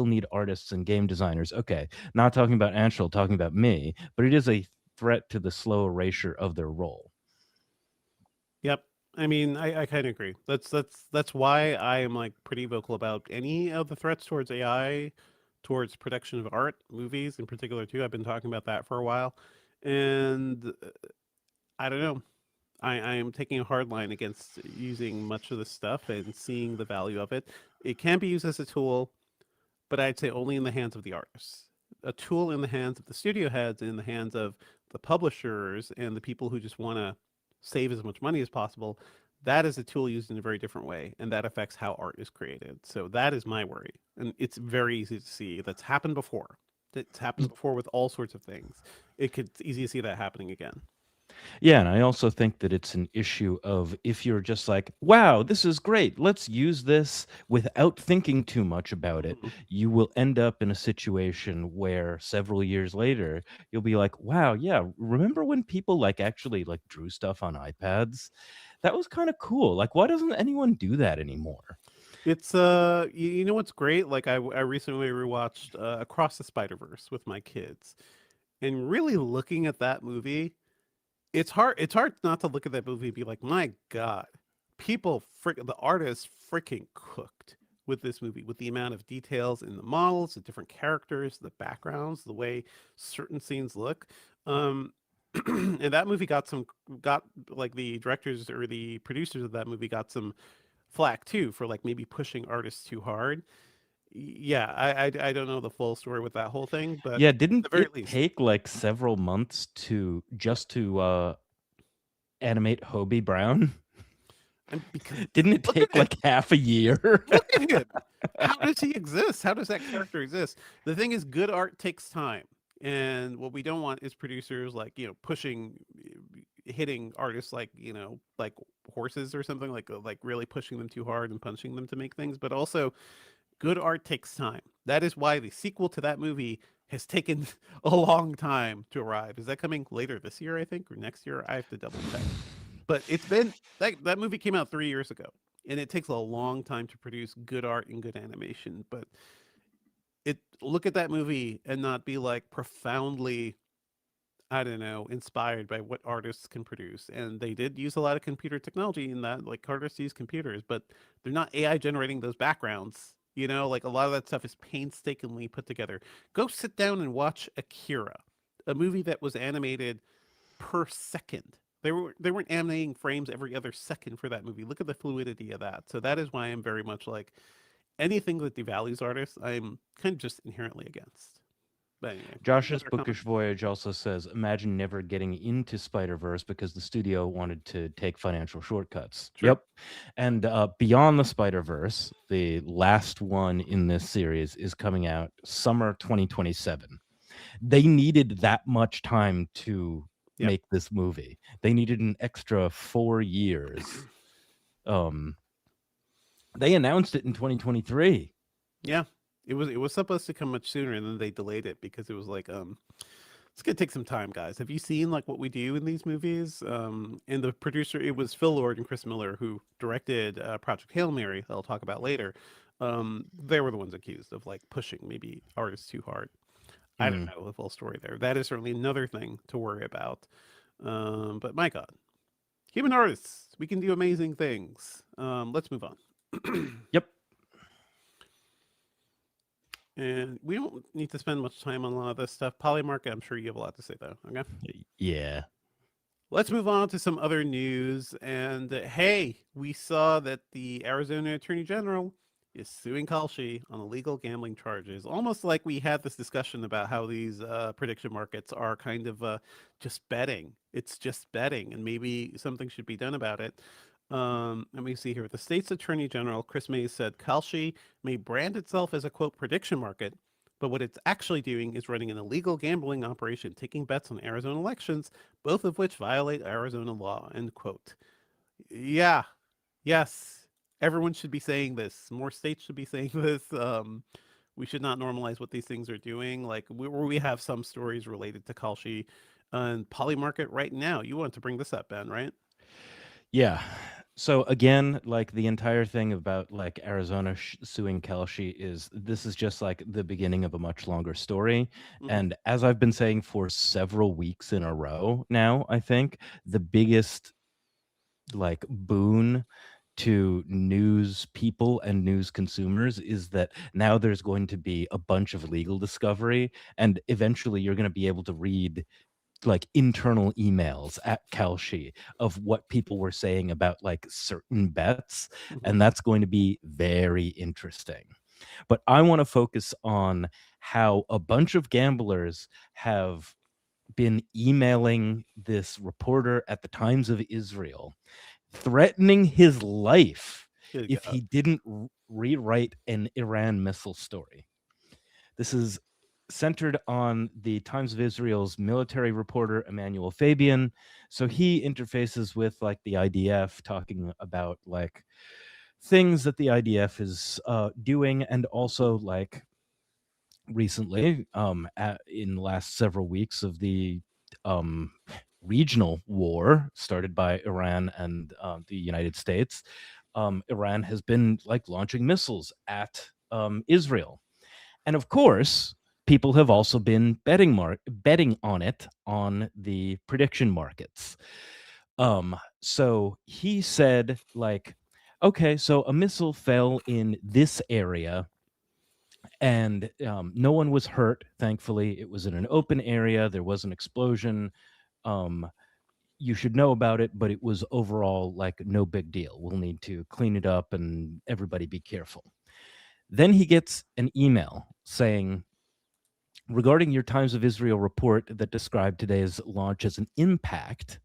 need artists and game designers. Okay, not talking about Anshel, talking about me, but it is a threat to the slow erasure of their role. Yep. I mean, I kind of agree. That's why I am like pretty vocal about any of the threats towards AI, towards production of art, movies in particular too. I've been talking about that for a while, and I don't know. I am taking a hard line against using much of this stuff and seeing the value of it. It can be used as a tool, but I'd say only in the hands of the artists. A tool in the hands of the studio heads, in the hands of the publishers and the people who just want to save as much money as possible. That is a tool used in a very different way, and that affects how art is created. So that is my worry, and it's very easy to see that's happened before. It's happened before with all sorts of things. It's easy to see that happening again. Yeah, and I also think that it's an issue of if you're just like, wow, this is great, let's use this without thinking too much about it, Mhm. you will end up in a situation where several years later, you'll be like, wow, yeah, remember when people like actually like drew stuff on iPads? That was kind of cool. Like, why doesn't anyone do that anymore? It's you know what's great? Like I recently rewatched Across the Spider Verse with my kids, and really looking at that movie, it's hard not to look at that movie and be like, my God, the artists freaking cooked with this movie, with the amount of details in the models, the different characters, the backgrounds, the way certain scenes look. Um, and that movie got like the directors or the producers of that movie got some flack too for like maybe pushing artists too hard. Yeah, I don't know the full story with that whole thing, but Yeah, at didn't the very it least, take like several months to just to animate Hobie Brown? and because Didn't it look at take him. like half a year? Look at him. How does he exist? How does that character exist? The thing is, good art takes time. And what we don't want is producers like, pushing, hitting artists like, like horses or something, like really pushing them too hard and punching them to make things. But also, good art takes time. That is why the sequel to that movie has taken a long time to arrive. Is that coming later this year, I think, or next year? I have to double check. But it's been that movie came out 3 years ago, and it takes a long time to produce good art and good animation. But look at that movie and not be like profoundly, I don't know, inspired by what artists can produce. And they did use a lot of computer technology in that, like artists use computers, but they're not AI generating those backgrounds. Like a lot of that stuff is painstakingly put together. Go sit down and watch Akira, a movie that was animated per second. They weren't animating frames every other second for that movie. Look at the fluidity of that. So that is why I'm very much like anything that devalues artists, I'm kind of just inherently against. But anyway, Josh's another comment. Bookish Voyage also says, imagine never getting into Spider-Verse because the studio wanted to take financial shortcuts. Sure. Yep. And Beyond the Spider-Verse, the last one in this series, is coming out summer 2027. They needed that much time to Yep. make this movie. They needed an extra 4 years. Um, they announced it in 2023. Yeah. It was supposed to come much sooner, and then they delayed it because it was like it's gonna take some time, guys. Have you seen like what we do in these movies? And the producer, it was Phil Lord and Chris Miller who directed Project Hail Mary, that I'll talk about later. They were the ones accused of like pushing maybe artists too hard. I don't Mm. know the full story there. That is certainly another thing to worry about. But my God, human artists, we can do amazing things. Let's move on. Yep. And we don't need to spend much time on a lot of this stuff. Polymarket, I'm sure you have a lot to say though. Okay. Yeah. Let's move on to some other news. And hey, we saw that the Arizona Attorney General is suing Kalshi on illegal gambling charges. Almost like we had this discussion about how these prediction markets are kind of just betting. It's just betting, and maybe something should be done about it. Let me see here. The state's Attorney General, Chris Mays, said Kalshi may brand itself as a quote prediction market, but what it's actually doing is running an illegal gambling operation, taking bets on Arizona elections, both of which violate Arizona law, end quote. Yeah, yes, everyone should be saying this. More states should be saying this. We should not normalize what these things are doing. Like we have some stories related to Kalshi and Polymarket right now. You want to bring this up, Ben, right? Yeah. So again, like the entire thing about like Arizona suing Kelshi is this is just like the beginning of a much longer story. Hmm. And as I've been saying for several weeks in a row now, I think the biggest like boon to news people and news consumers is that now there's going to be a bunch of legal discovery, and eventually you're going to be able to read like internal emails at Kalshi of what people were saying about like certain bets, Mhm. and that's going to be very interesting. But I want to focus on how a bunch of gamblers have been emailing this reporter at the Times of Israel, threatening his life Good if God. he didn't rewrite an Iran missile story. This is centered on the Times of Israel's military reporter, Emmanuel Fabian. So he interfaces with like the IDF, talking about like things that the IDF is doing, and also like recently, in the last several weeks of the um, regional war started by Iran and the United States, Iran has been like launching missiles at Israel. And of course, people have also been betting on it on the prediction markets. So he said, like, okay, so a missile fell in this area, and no one was hurt. Thankfully, it was in an open area. There was an explosion. Um, you should know about it, but it was overall like no big deal. We'll need to clean it up, and everybody be careful. Then he gets an email saying, regarding your Times of Israel report that described today's launch as an impact,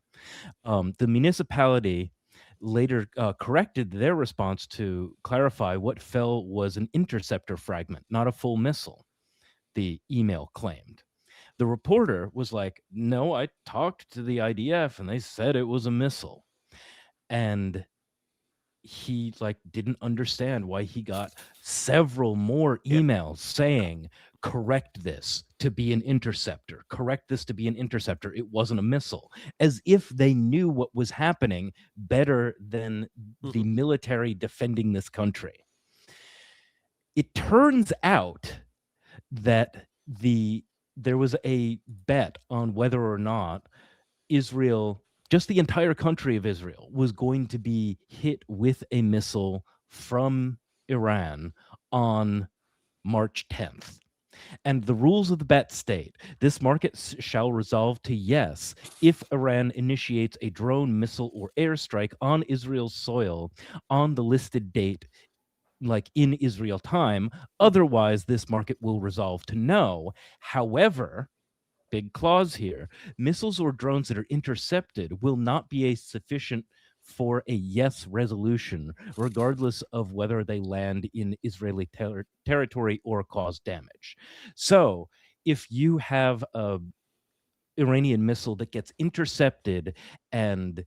the municipality later corrected their response to clarify what fell was an interceptor fragment, not a full missile, the email claimed. The reporter was like, no, I talked to the IDF and they said it was a missile. And he like didn't understand why he got several more Yeah. emails saying, correct this to be an interceptor, correct this to be an interceptor, it wasn't a missile, as if they knew what was happening better than the Mhm. military defending this country. It turns out that there was a bet on whether or not Israel, just the entire country of Israel, was going to be hit with a missile from Iran on March 10th. And the rules of the bet state, this market shall resolve to yes if Iran initiates a drone, missile, or airstrike on Israel's soil on the listed date, like in Israel time. Otherwise, this market will resolve to no. However, big clause here, missiles or drones that are intercepted will not be a sufficient for a yes resolution, regardless of whether they land in Israeli territory or cause damage. So if you have a Iranian missile that gets intercepted and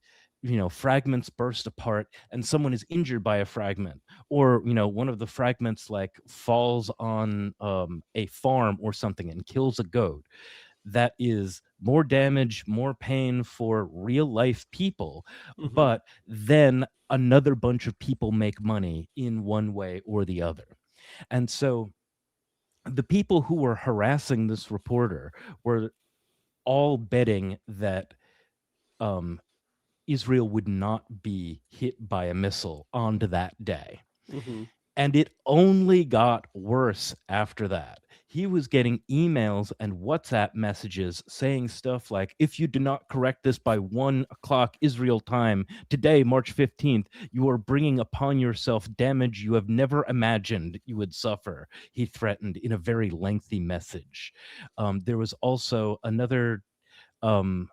fragments burst apart and someone is injured by a fragment, or one of the fragments like falls on a farm or something and kills a goat, that is more damage, more pain for real life people, Mhm. but then another bunch of people make money in one way or the other. And so the people who were harassing this reporter were all betting that um, Israel would not be hit by a missile on that day. Mhm. And it only got worse after that. He was getting emails and WhatsApp messages saying stuff like, if you do not correct this by 1 o'clock Israel time today, March 15th, you are bringing upon yourself damage you have never imagined you would suffer, he threatened in a very lengthy message. There was also another um,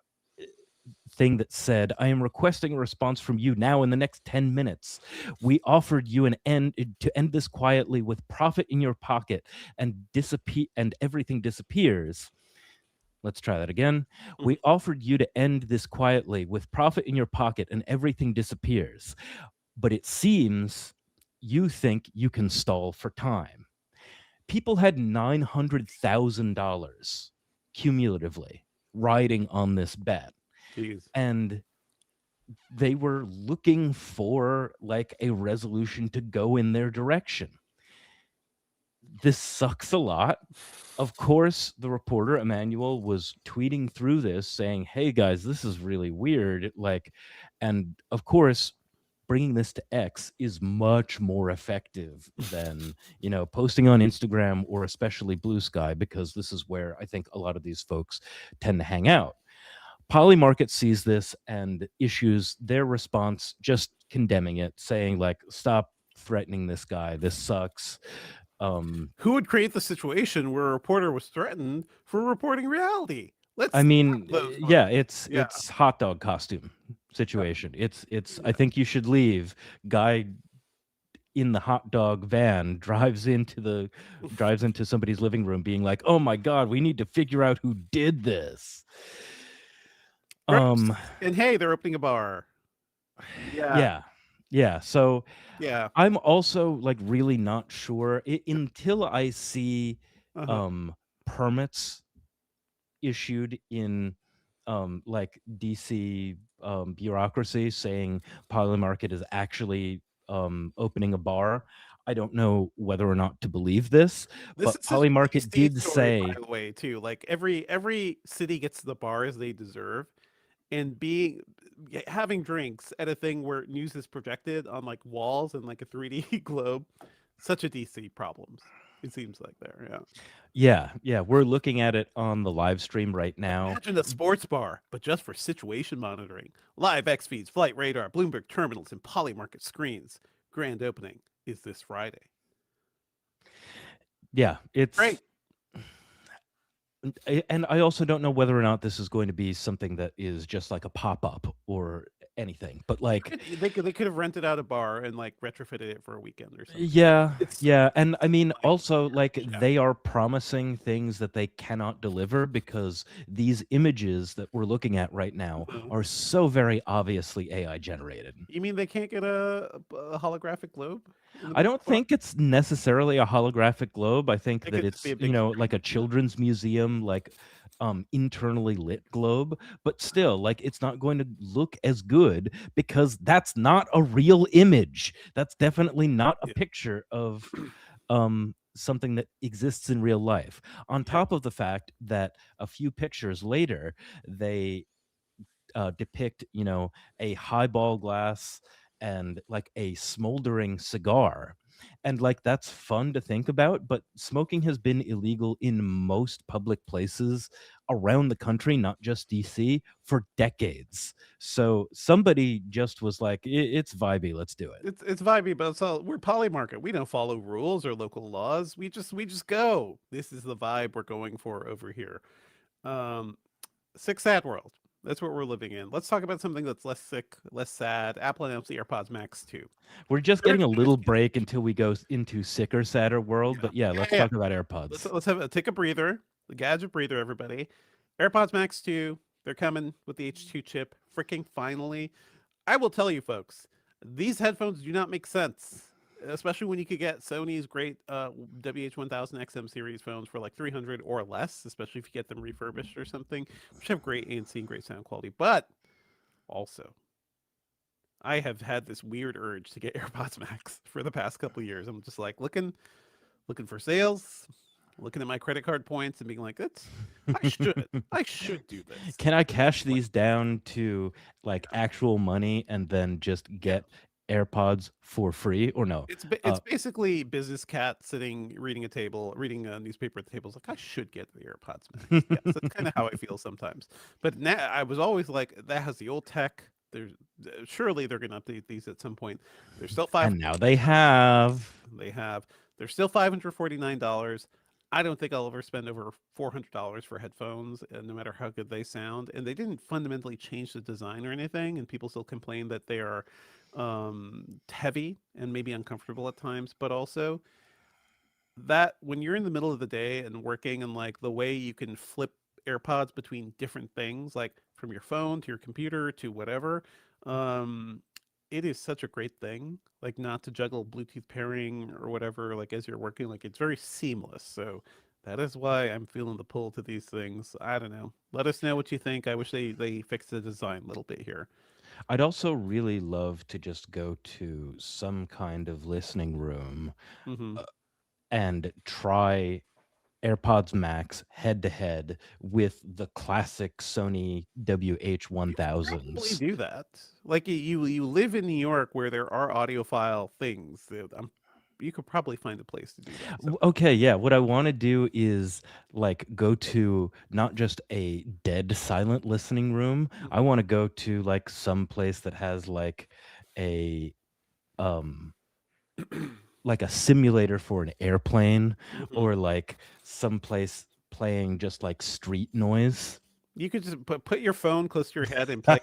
thing that said, I am requesting a response from you now in the next 10 minutes. We offered you an end to end this quietly with profit in your pocket and disappear, and everything disappears. Let's try that again. Mhm. We offered you to end this quietly with profit in your pocket and everything disappears. But it seems you think you can stall for time. People had $900,000 cumulatively riding on this bet. Jeez. And they were looking for like a resolution to go in their direction. this sucks a lot. Of course, the reporter Emmanuel was tweeting through this saying, "Hey guys, this is really weird." Like, and of course, bringing this to X is much more effective than, posting on Instagram or especially Blue Sky, because this is where I think a lot of these folks tend to hang out. Polymarket sees this and issues their response, just condemning it, saying like, "Stop threatening this guy. This sucks." Who would create the situation where a reporter was threatened for reporting reality? Let's I have mean, those yeah, moments. Yeah. it's hot dog costume situation. It's I think you should leave. Guy in the hot dog van drives into somebody's living room being like, "Oh my god, we need to figure out who did this." Gross. Um And hey, they're opening a bar. Yeah. yeah. Yeah, so Yeah. I'm also like really not sure until I see Uh-huh. permits issued in like DC bureaucracy saying Polymarket is actually opening a bar. I don't know whether or not to believe this, This but is such a Polymarket DC did story, by say, the way, too. Like every city gets the bars they deserve, and being having drinks at a thing where news is projected on like walls and like a 3D globe, such a DC problems. It seems like there, yeah. yeah, we're looking at it on the live stream right now. Imagine a sports bar, but just for situation monitoring. Live X feeds, flight radar, Bloomberg terminals, and Polymarket screens. Grand opening is this Friday. Yeah, Great. and I also don't know whether or not this is going to be something that is just like a pop-up or anything, but like, They could have rented out a bar and like retrofitted it for a weekend or something. yeah, It's yeah, and I mean, like also, like, yeah. they are promising things that they cannot deliver, because these images that we're looking at right now are so very obviously AI generated. You mean they can't get a holographic globe? I don't think it's necessarily a holographic globe. I think It that could just be it's, a big like a screen. children's museum, like internally lit globe, but still, like, it's not going to look as good because that's not a real image. That's definitely not a Yeah. picture of something that exists in real life. On Yeah. top of the fact that a few pictures later, they depict, a highball glass and like a smoldering cigar. And like, that's fun to think about, but smoking has been illegal in most public places around the country, not just DC, for decades. So somebody just was like, It's vibey, let's do it." It's vibey, but we're Polymarket. We don't follow rules or local laws. We just go. This is the vibe we're going for over here. Um, Sick sad world. That's what we're living in. Let's talk about something that's less sick, less sad. Apple announced the AirPods Max 2. We're just They're getting a gonna little break until we go into sicker, sadder world, yeah, but yeah, yeah, let's yeah. talk about Let's AirPods. let's have take a breather. The gadget breather, everybody. AirPods Max 2. They're coming with the H2 chip. Freaking finally. I will tell you, folks, these headphones do not make sense, especially when you could get Sony's great WH-1000 XM series phones for like 300 or less, especially if you get them refurbished or something, which have great ANC and great sound quality. But also, I have had this weird urge to get AirPods Max for the past couple of years. I'm just like looking for sales, looking at my credit card points and being like, "That's I should do this." Can I And it's cash just like, these down to like actual money and then just yeah. get AirPods for free, or no? It's basically business cat sitting reading reading a newspaper at the table. It's like I should get the AirPods Max. Yes, that's kind of how I feel sometimes. But now I was always like, that has the old tech. There's surely they're going to update these at some point. They're still And now they have. They have. They're still $549. I don't think I'll ever spend over $400 for headphones, no matter how good they sound. And they didn't fundamentally change the design or anything, and people still complain that they are heavy and maybe uncomfortable at times. But also that when you're in the middle of the day and working, and like the way you can flip AirPods between different things, like from your phone to your computer to whatever, um, it is such a great thing. Like not to juggle Bluetooth pairing or whatever, like as you're working, like it's very seamless. So that is why I'm feeling the pull to these things. I don't know. Let us know what you think. I wish they fixed the design a little bit here. I'd also really love to just go to some kind of listening room Hmm. and try AirPods Max head to head with the classic Sony Probably WH-1000s. do that. Like you live in New York where there are audiophile things. You could probably find a place to do that. So. Okay, yeah. What I want to do is like go to not just a dead silent listening room. I want to go to like some place that has a um like a simulator for an airplane, Mhm. or like some place playing just like street noise. You could just put your phone close to your head and play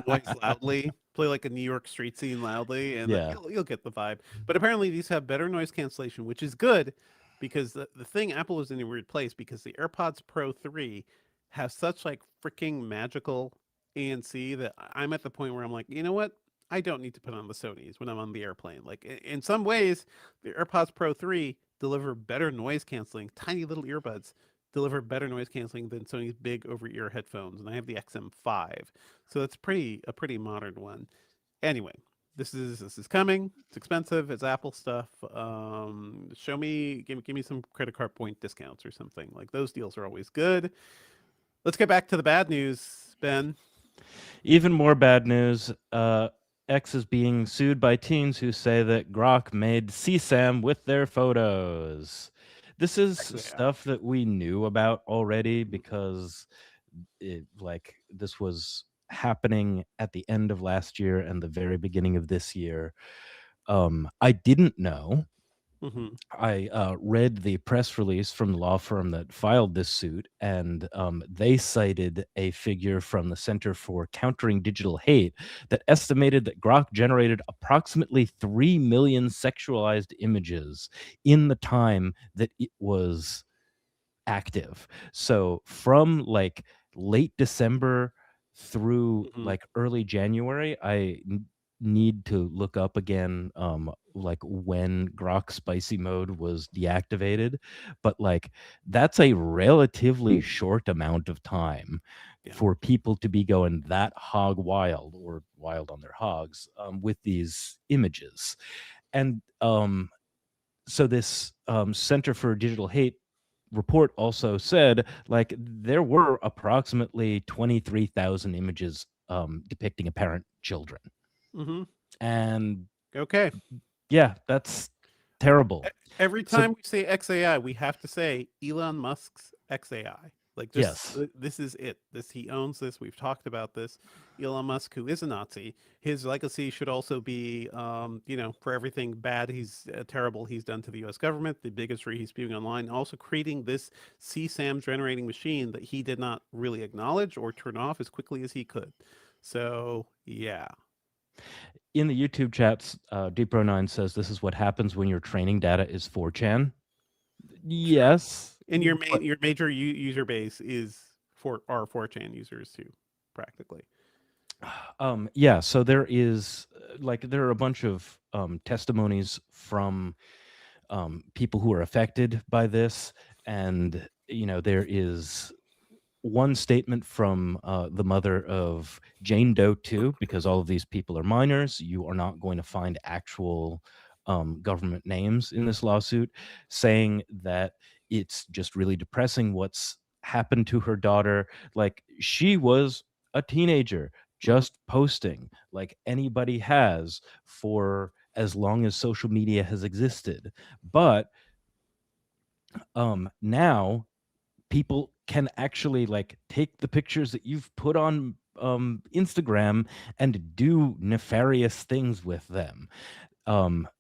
noise loudly, play like a New York street scene loudly, and Yeah. you'll get the vibe. But apparently these have better noise cancellation, which is good because the thing Apple is in a weird place because the AirPods Pro 3 have such like freaking magical ANC that I'm at the point where I'm like, you know what? I don't need to put on the Sonys when I'm on the airplane. Like in some ways, the AirPods Pro 3 deliver better noise canceling, tiny little earbuds deliver better noise canceling than Sony's big over-ear headphones, and I have the XM5, so that's a pretty modern one. Anyway, this is coming. It's expensive. It's Apple stuff. Give me some credit card point discounts or something. Like those deals are always good. Let's get back to the bad news, Ben. Even more bad news. X is being sued by teens who say that Grok made CSAM with their photos. This is stuff that we knew about already because this was happening at the end of last year and the very beginning of this year. I didn't know. Mm-hmm. I read the press release from the law firm that filed this suit, and they cited a figure from the Center for Countering Digital Hate that estimated that Grok generated approximately 3 million sexualized images in the time that it was active. So from like late December through Mm-hmm. like early January, need to look up again like when Grok spicy mode was deactivated, but like that's a relatively short amount of time Yeah. for people to be going that hog wild or wild on their hogs with these images. And so this Center for Digital Hate report also said like there were approximately 23,000 images depicting apparent children. Mm-hmm. And Okay. yeah, that's terrible. Every So time we say XAI, we have to say Elon Musk's XAI. Like just yes. this is it. This he owns this. We've talked about this. Elon Musk, who is a Nazi, his legacy should also be, for everything bad terrible he's done to the U.S. government, the bigotry he's spewing online, also creating this CSAM generating machine that he did not really acknowledge or turn off as quickly as he could. So yeah, In the YouTube chats, DeepRo9 says this is what happens when your training data is 4chan. sure. Yes. And But your major user base is are 4chan users too, practically. yeah, so there is there are a bunch of testimonies from people who are affected by this, and there is one statement from the mother of Jane Doe 2, because all of these people are minors. You are not going to find actual government names in this lawsuit, saying that it's just really depressing what's happened to her daughter. Like, she was a teenager Mhm. just posting like anybody has for as long as social media has existed. But now people can actually like take the pictures that you've put on Instagram and do nefarious things with them.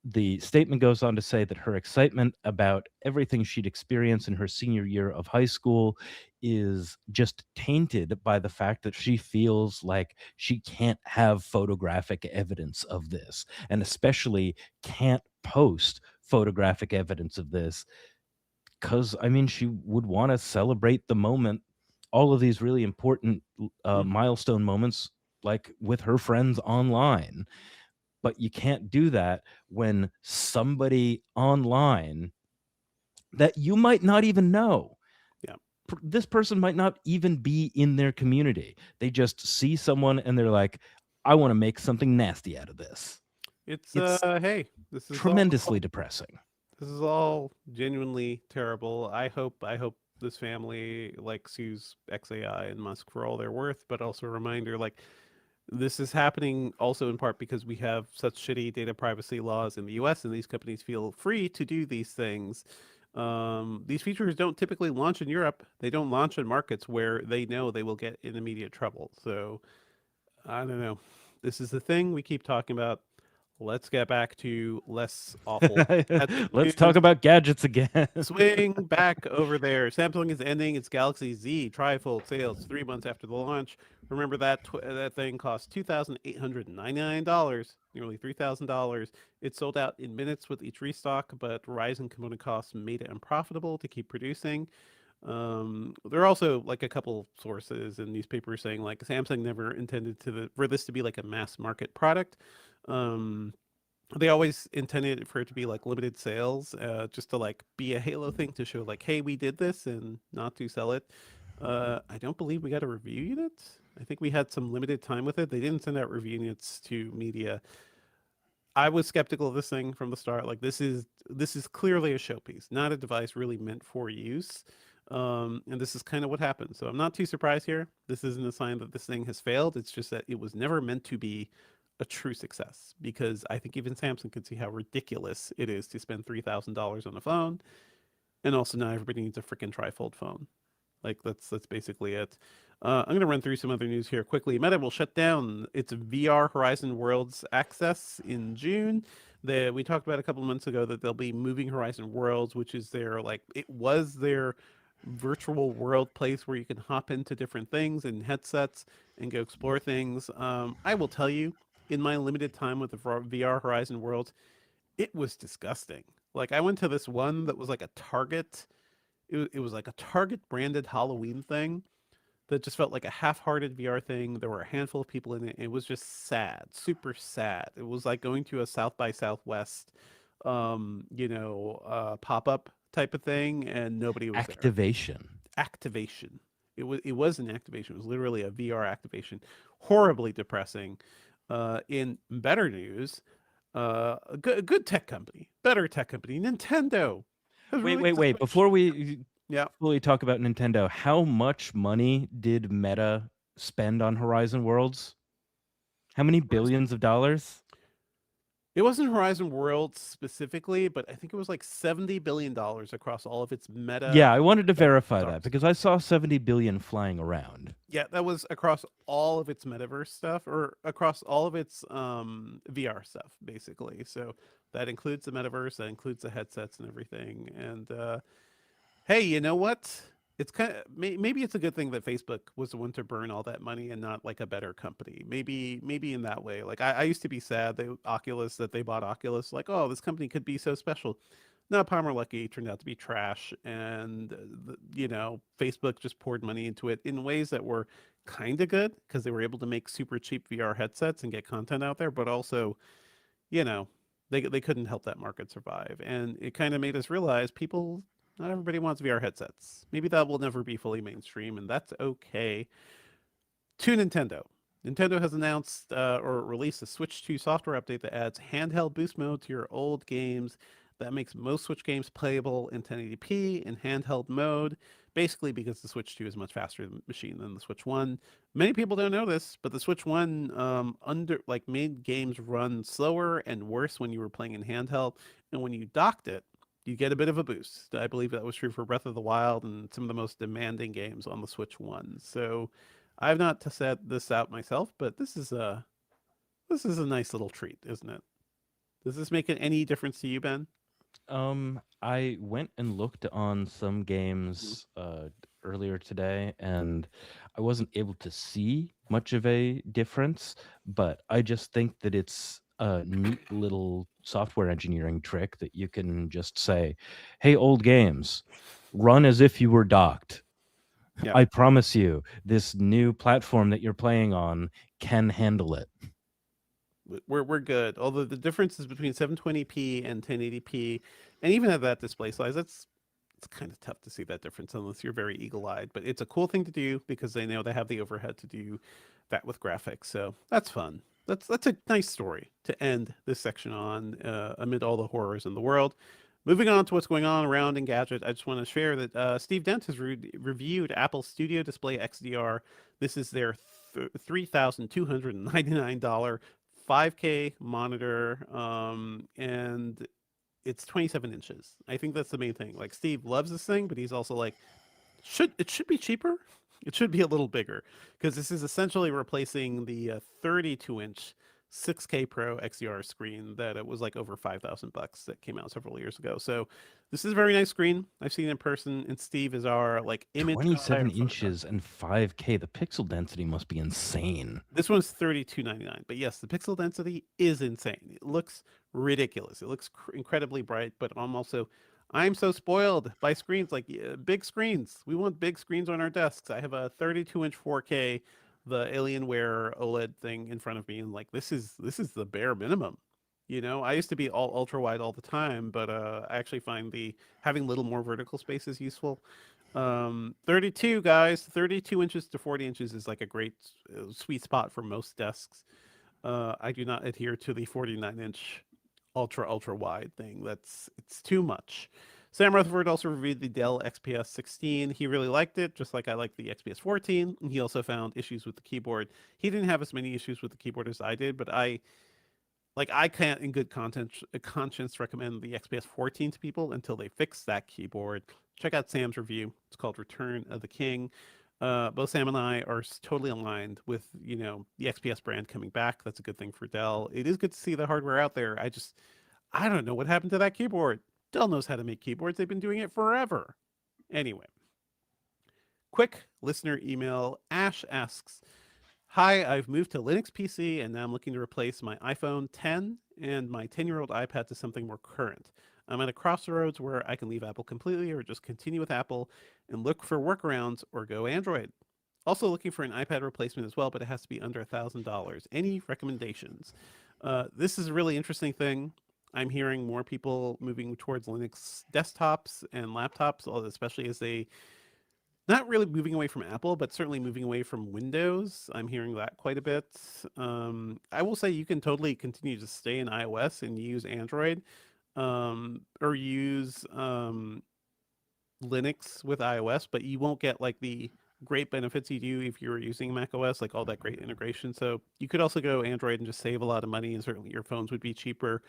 The statement goes on to say that her excitement about everything she'd experienced in her senior year of high school is just tainted by the fact that she feels like she can't have photographic evidence of this, and especially can't post photographic evidence of this because I mean, she would want to celebrate the moment, all of these really important Mhm. milestone moments, like with her friends online. But you can't do that when somebody online that you might not even know. Yeah. This person might not even be in their community. They just see someone and they're like, I want to make something nasty out of this. It's It's hey, this is all tremendously depressing. This is all genuinely terrible. I hope this family like sues XAI and Musk for all they're worth, but also a reminder like this is happening also in part because we have such shitty data privacy laws in the US and these companies feel free to do these things. These features don't typically launch in Europe. They don't launch in markets where they know they will get in immediate trouble. So I don't know. This is the thing we keep talking about. Let's get back to less awful gadget Let's talk news. about gadgets again. Swing back over there. Samsung is ending its Galaxy Z TriFold sales 3 months after the launch. Remember that that thing cost $2,899, nearly $3,000. It sold out in minutes with each restock, but rising component costs made it unprofitable to keep producing. There are also like a couple sources in newspapers saying like Samsung never intended for this to be like a mass market product. Um, they always intended for it to be like limited sales, just to like be a Halo thing to show like, hey, we did this and not to sell it. I don't believe we got a review unit. I think we had some limited time with it. They didn't send out review units to media. I was skeptical of this thing from the start. Like this is clearly a showpiece, not a device really meant for use. And this is kind of what happened. So I'm not too surprised here. This isn't a sign that this thing has failed. It's just that it was never meant to be a true success because I think even Samsung can see how ridiculous it is to spend $3,000 on a phone, and also now everybody needs a freaking trifold phone. Like that's basically it. I'm gonna run through some other news here quickly. Meta will shut down its VR Horizon Worlds access in June. We talked about a couple of months ago that they'll be moving Horizon Worlds, which is it was their virtual world place where you can hop into different things and headsets and go explore things. I will tell you, in my limited time with the VR Horizon Worlds, it was disgusting. Like I went to this one that was like a Target. It was like a Target branded Halloween thing that just felt like a half-hearted VR thing. There were a handful of people in it. It was just sad, super sad. It was like going to a South by Southwest, pop-up type of thing, and nobody was there. Activation. Activation. It was an activation. It was literally a VR activation. Horribly depressing. In better news, a good tech company, better tech company, Nintendo. Wait. Before we Yeah. fully talk about Nintendo, how much money did Meta spend on Horizon Worlds? How many billions of dollars? It wasn't Horizon Worlds specifically, but I think it was like $70 billion across all of its meta. Yeah, I wanted to verify stars. that because I saw 70 billion flying around. Yeah, that was across all of its metaverse stuff or across all of its VR stuff, basically. So that includes the metaverse, that includes the headsets and everything. And hey, you know what? It's kind of maybe it's a good thing that Facebook was the one to burn all that money and not like a better company. Maybe in that way. Like I used to be sad that they bought Oculus. Like, oh, this company could be so special. No, Palmer Luckey turned out to be trash, and Facebook just poured money into it in ways that were kind of good because they were able to make super cheap VR headsets and get content out there, but also, you know, they couldn't help that market survive, and it kind of made us realize not everybody wants VR headsets. Maybe that will never be fully mainstream, and that's okay. To Nintendo. Nintendo has announced or released a Switch 2 software update that adds handheld boost mode to your old games. That makes most Switch games playable in 1080p in handheld mode, basically because the Switch 2 is much faster machine than the Switch 1. Many people don't know this, but the Switch 1 made games run slower and worse when you were playing in handheld, and when you docked it, you get a bit of a boost. I believe that was true for Breath of the Wild and some of the most demanding games on the Switch 1. So I've not set this out myself, but this is a nice little treat, isn't it? Does this make any difference to you, Ben? I went and looked on some games earlier today, and I wasn't able to see much of a difference, but I just think that it's a neat little software engineering trick that you can just say, hey, old games, run as if you were docked. Yeah. I promise you, this new platform that you're playing on can handle it. We're good. Although the differences between 720p and 1080p, and even at that display size, it's kind of tough to see that difference unless you're very eagle-eyed. But it's a cool thing to do because they know they have the overhead to do that with graphics. So that's fun. That's a nice story to end this section on amid all the horrors in the world. Moving on to what's going on around Engadget, I just want to share that Steve Dent has reviewed Apple Studio Display XDR. This is their $3,299 5K monitor, and it's 27 inches. I think that's the main thing. Like, Steve loves this thing, but he's also like, should be cheaper. It should be a little bigger because this is essentially replacing the 32-inch 6K Pro XDR screen that it was like over $5,000 that came out several years ago. So this is a very nice screen. I've seen it in person, and Steve is our like image guy. 27 inches and 5K. The pixel density must be insane. This one's 3299, but yes, the pixel density is insane. It looks ridiculous. It looks incredibly bright, but I'm so spoiled by screens, like big screens. We want big screens on our desks. I have a 32-inch 4K, the Alienware OLED thing in front of me, and like this is the bare minimum. I used to be all ultra wide all the time, but I actually find the having a little more vertical space is useful. 32 guys, 32 inches to 40 inches is like a great sweet spot for most desks. I do not adhere to the 49-inch ultra wide thing. It's too much. Sam Rutherford also reviewed the Dell XPS 16. He really liked it, just like I liked the XPS 14. And he also found issues with the keyboard. He didn't have as many issues with the keyboard as I did, but I can't in good conscience recommend the XPS 14 to people until they fix that keyboard. Check out Sam's review. It's called Return of the King. Both Sam and I are totally aligned with, the XPS brand coming back. That's a good thing for Dell. It is good to see the hardware out there. I don't know what happened to that keyboard. Dell knows how to make keyboards. They've been doing it forever. Anyway, quick listener email. Ash asks, hi, I've moved to Linux PC and now I'm looking to replace my iPhone 10 and my 10-year-old iPad to something more current. I'm at a crossroads where I can leave Apple completely or just continue with Apple and look for workarounds or go Android. Also looking for an iPad replacement as well, but it has to be under $1,000. Any recommendations? This is a really interesting thing. I'm hearing more people moving towards Linux desktops and laptops, especially as they not really moving away from Apple, but certainly moving away from Windows. I'm hearing that quite a bit. I will say you can totally continue to stay in iOS and use Android, or use Linux with iOS, but you won't get like the great benefits you do if you're using Mac OS, like all that great integration. So you could also go Android and just save a lot of money, and certainly your phones would be cheaper.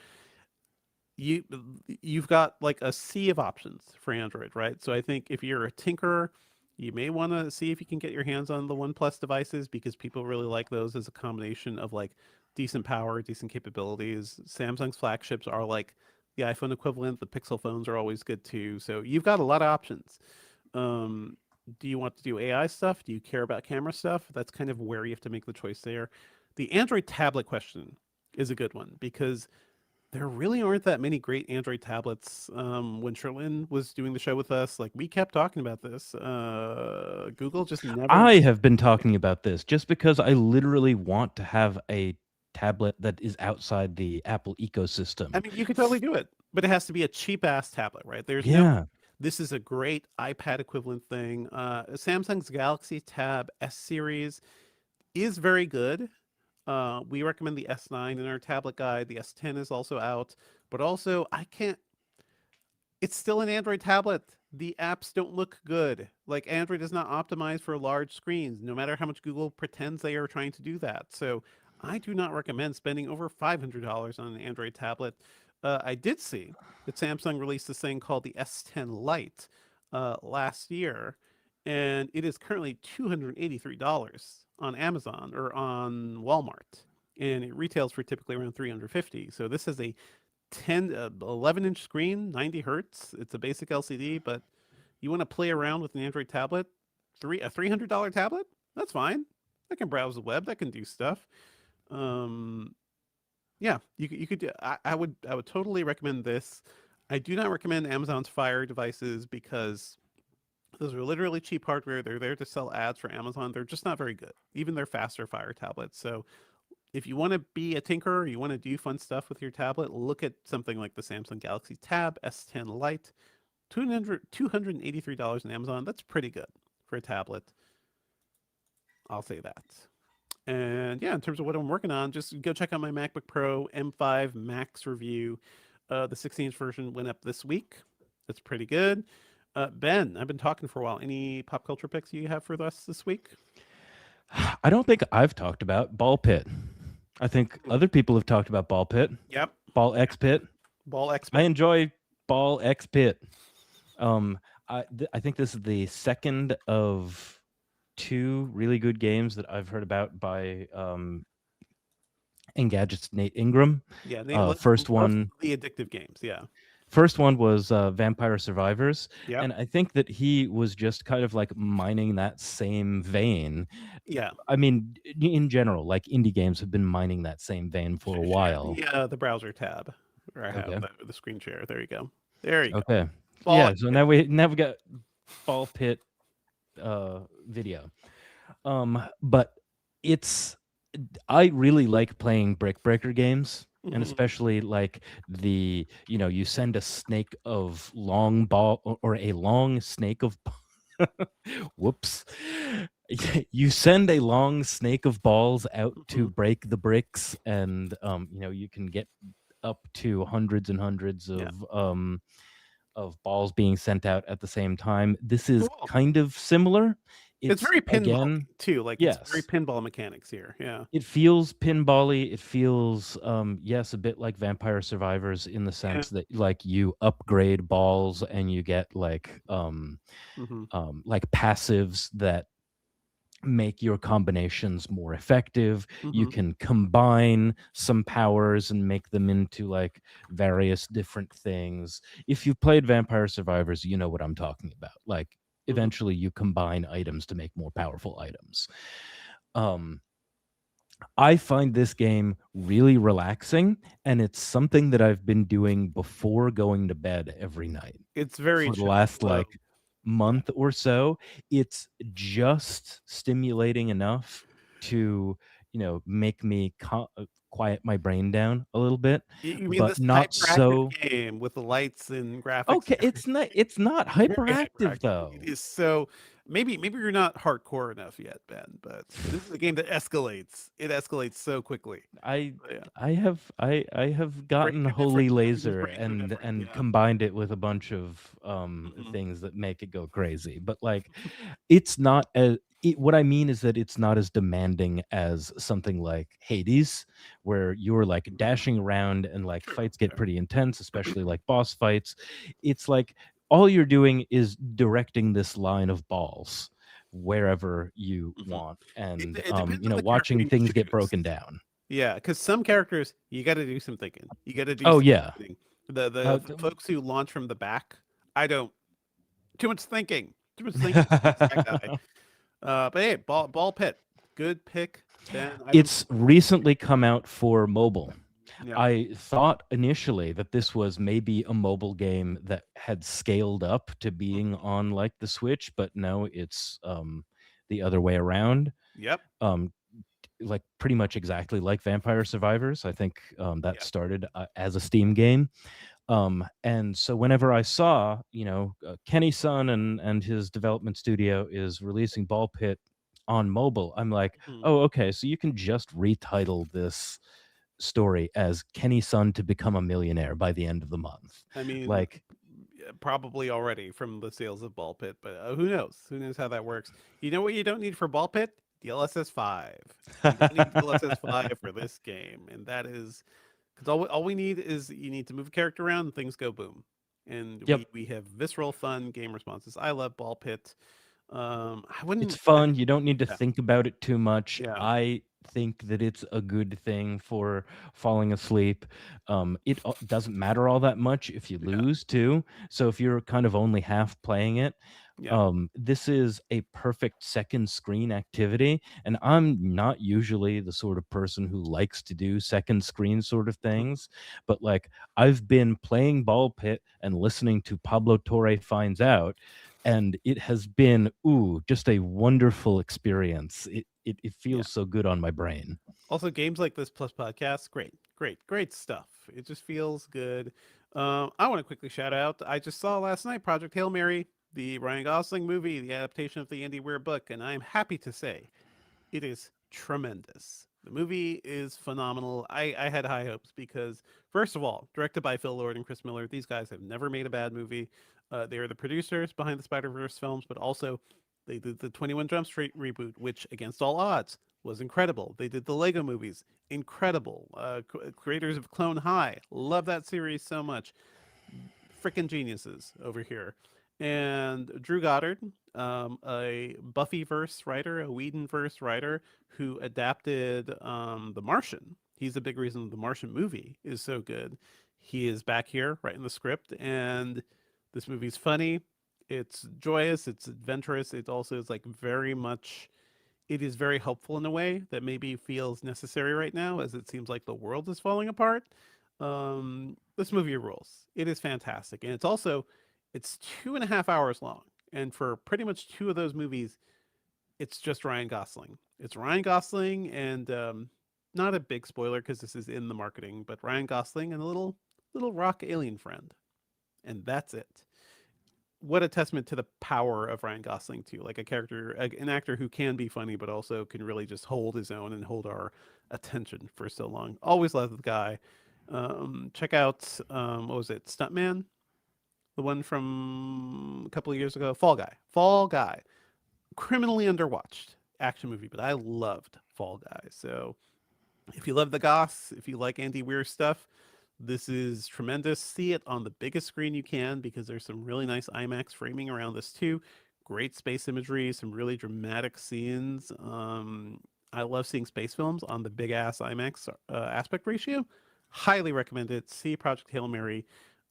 You've got like a sea of options for Android, right? So I think if you're a tinkerer, you may want to see if you can get your hands on the OnePlus devices, because people really like those as a combination of like decent power, decent capabilities. Samsung's flagships are like the iPhone equivalent. The Pixel phones are always good too. So you've got a lot of options. Do you want to do AI stuff? Do you care about camera stuff? That's kind of where you have to make the choice there. The Android tablet question is a good one, because there really aren't that many great Android tablets. When Sherlyn was doing the show with us, like we kept talking about this. Google just never. I have been talking about this just because I literally want to have a tablet that is outside the Apple ecosystem. I mean, you could totally do it, but it has to be a cheap ass tablet, right? This is a great iPad equivalent thing. Samsung's Galaxy Tab S series is very good. We recommend the S9 in our tablet guide. The S10 is also out, but also it's still an Android tablet. The apps don't look good. Like, Android is not optimized for large screens, no matter how much Google pretends they are trying to do that. So I do not recommend spending over $500 on an Android tablet. I did see that Samsung released this thing called the S10 Lite last year, and it is currently $283 on Amazon or on Walmart, and it retails for typically around $350. So this is a 11-inch screen, 90 hertz. It's a basic LCD, but you want to play around with an Android tablet, a $300 tablet? That's fine. That can browse the web. That can do stuff. Yeah, you could. I would totally recommend this. I do not recommend Amazon's Fire devices, because those are literally cheap hardware. They're there to sell ads for Amazon. They're just not very good. Even their faster Fire tablets. So if you want to be a tinkerer, you want to do fun stuff with your tablet, look at something like the Samsung Galaxy Tab S10 Lite. $283 on Amazon. That's pretty good for a tablet. I'll say that. And yeah, in terms of what I'm working on, just go check out my MacBook Pro M5 Max review. The 16-inch version went up this week. That's pretty good. Ben, I've been talking for a while. Any pop culture picks you have for us this week? I don't think I've talked about Ball Pit. I think Hmm. other people have talked about Ball Pit, Yep. Ball X Pit. Ball I expert. enjoy Ball X Pit. Um, I think this is the second of two really good games that I've heard about by Engadget's Nate Ingram. Yeah, they loves First one the addictive games. Yeah. First one was Vampire Survivors, Yep. and I think that he was just kind of like mining that same vein. Yeah. I mean, in general, like indie games have been mining that same vein for a Share while. the brauser tab where I have Okay. the screen share. There you go. There you go. Okay. Ball. Yeah. So now we got Ball Pit video. But it's I really like playing brick breaker games. And Mhm. especially like you send a snake of long ball or a long snake of whoops. You send a long snake of balls out to Mhm. break the bricks, and you can get up to hundreds and hundreds Yeah. of balls being sent out at the same time. This is Cool. kind of similar. It's It's very pinball again, too. Like it's very yes, pinball mechanics here. Yeah. it feels pinball-y. It feels yes, a bit like Vampire Survivors in the Yeah. sense that like you upgrade balls and you get Hmm. like passives that make your combinations more effective. You Hmm. can combine some powers and make them into like various different things. If you've played Vampire Survivors, you know what I'm talking about. Like Hmm. eventually you combine items to make more powerful items. Um I find this game really relaxing, and it's something that I've been doing before going to bed every night It's very for the chill, last slow. like month or so. It's just stimulating enough to, make me quiet my brain down a little bit, You mean but this not hyperactive so. game with the lights and graphics Okay, and it's not everything? it's not It's very hyperactive hyperactive. It though. is so maybe you're not hardcore enough yet, Ben, but this is a game that escalates. It escalates so quickly. I Yeah. I have gotten Breaking different. Holy Everything's Laser breaking and different. and Yeah. combined it with a bunch of Hmm. things that make it go crazy. But like it's not as what I mean is that it's not as demanding as something like Hades, where you're like Hmm. dashing around and like True. fights get True. pretty intense, especially like boss fights. It's like all you're doing is directing this line of balls wherever you Hmm. want, and It depends on the character watching you things get choose. broken down. Yeah, because some characters you got to do some thinking. You got to do Oh some yeah. reasoning. The Uh, folks who launch from the back, I don't. Too much thinking. Too much thinking against that guy. But hey, ball pit, good pick, Ben. I've been it's recently come out for mobile. yeah. I thought initially that this was maybe a mobile game that had scaled up to being Mhm. on like the Switch, but no, it's the other way around. Yep. Um, like pretty much exactly like Vampire Survivors. I think that Yeah. started as a Steam game. And so whenever I saw, Kenny Sun and his development studio is releasing Ball Pit on mobile, I'm like, Mhm. oh, okay, so you can just retitle this story as Kenny Sun to become a millionaire by the end of the month. I mean, Like, yeah, probably already from the sales of ball pit, but who knows? Who knows how that works? You know what you don't need for ball pit? DLSS 5. You don't need DLSS 5 for this game, and that is because all we need is you need to move a character around and things go boom. And yep, we have visceral fun game responses. I love ball pit. I it's wouldn't. fun. You don't need to Yeah, think about it too much. yeah, I think that it's a good thing for falling asleep. It doesn't matter all that much if you yeah, lose too. So if you're kind of only half playing it, yeah. this is a perfect second screen activity. And I'm not usually the sort of person who likes to do second screen sort of Mhm. things, but like I've been playing Ball Pit and listening to Pablo Torre Finds Out, and it has been just a wonderful experience. It Yeah. feels so good on my brain. Also, games like this plus podcasts, great, great, great stuff. It just feels good. I want to quickly shout out. I just saw last night Project Hail Mary, the Ryan Gosling movie, the adaptation of the Andy Weir book, and I'm happy to say it is tremendous. The movie is phenomenal. I had high hopes because, first of all, directed by Phil Lord and Chris Miller, these guys have never made a bad movie. They are the producers behind the Spider-Verse films, but also they did the 21 Jump Street reboot, which, against all odds, was incredible. They did the Lego movies, incredible. Creators of Clone High, love that series so much. Freaking geniuses over here. And Drew Goddard, a Buffyverse writer, a Whedonverse writer who adapted The Martian. He's a big reason the Martian movie is so good. He is back here writing the script, and this movie's funny. It's joyous. It's adventurous. It also is like very much. It is very helpful in a way that maybe feels necessary right now, as it seems like the world is falling apart. This movie rules. It is fantastic, and it's 2.5 hours long, and for pretty much two of those movies, it's just Ryan Gosling. It's Ryan Gosling and not a big spoiler because this is in the marketing, but Ryan Gosling and a little rock alien friend, and that's it. What a testament to the power of Ryan Gosling too, like an actor who can be funny but also can really just hold his own and hold our attention for so long. Always love the guy. Check out what was it, Stuntman, the one from a couple of years ago, Fall Guy, criminally underwatched action movie, but I loved Fall Guy. So if you love the goss, if you like Andy Weir stuff, this is tremendous. See it on the biggest screen you can because there's some really nice IMAX framing around this too. Great space imagery, some really dramatic scenes. I love seeing space films on the big ass IMAX aspect ratio. Highly recommend it. See Project Hail Mary.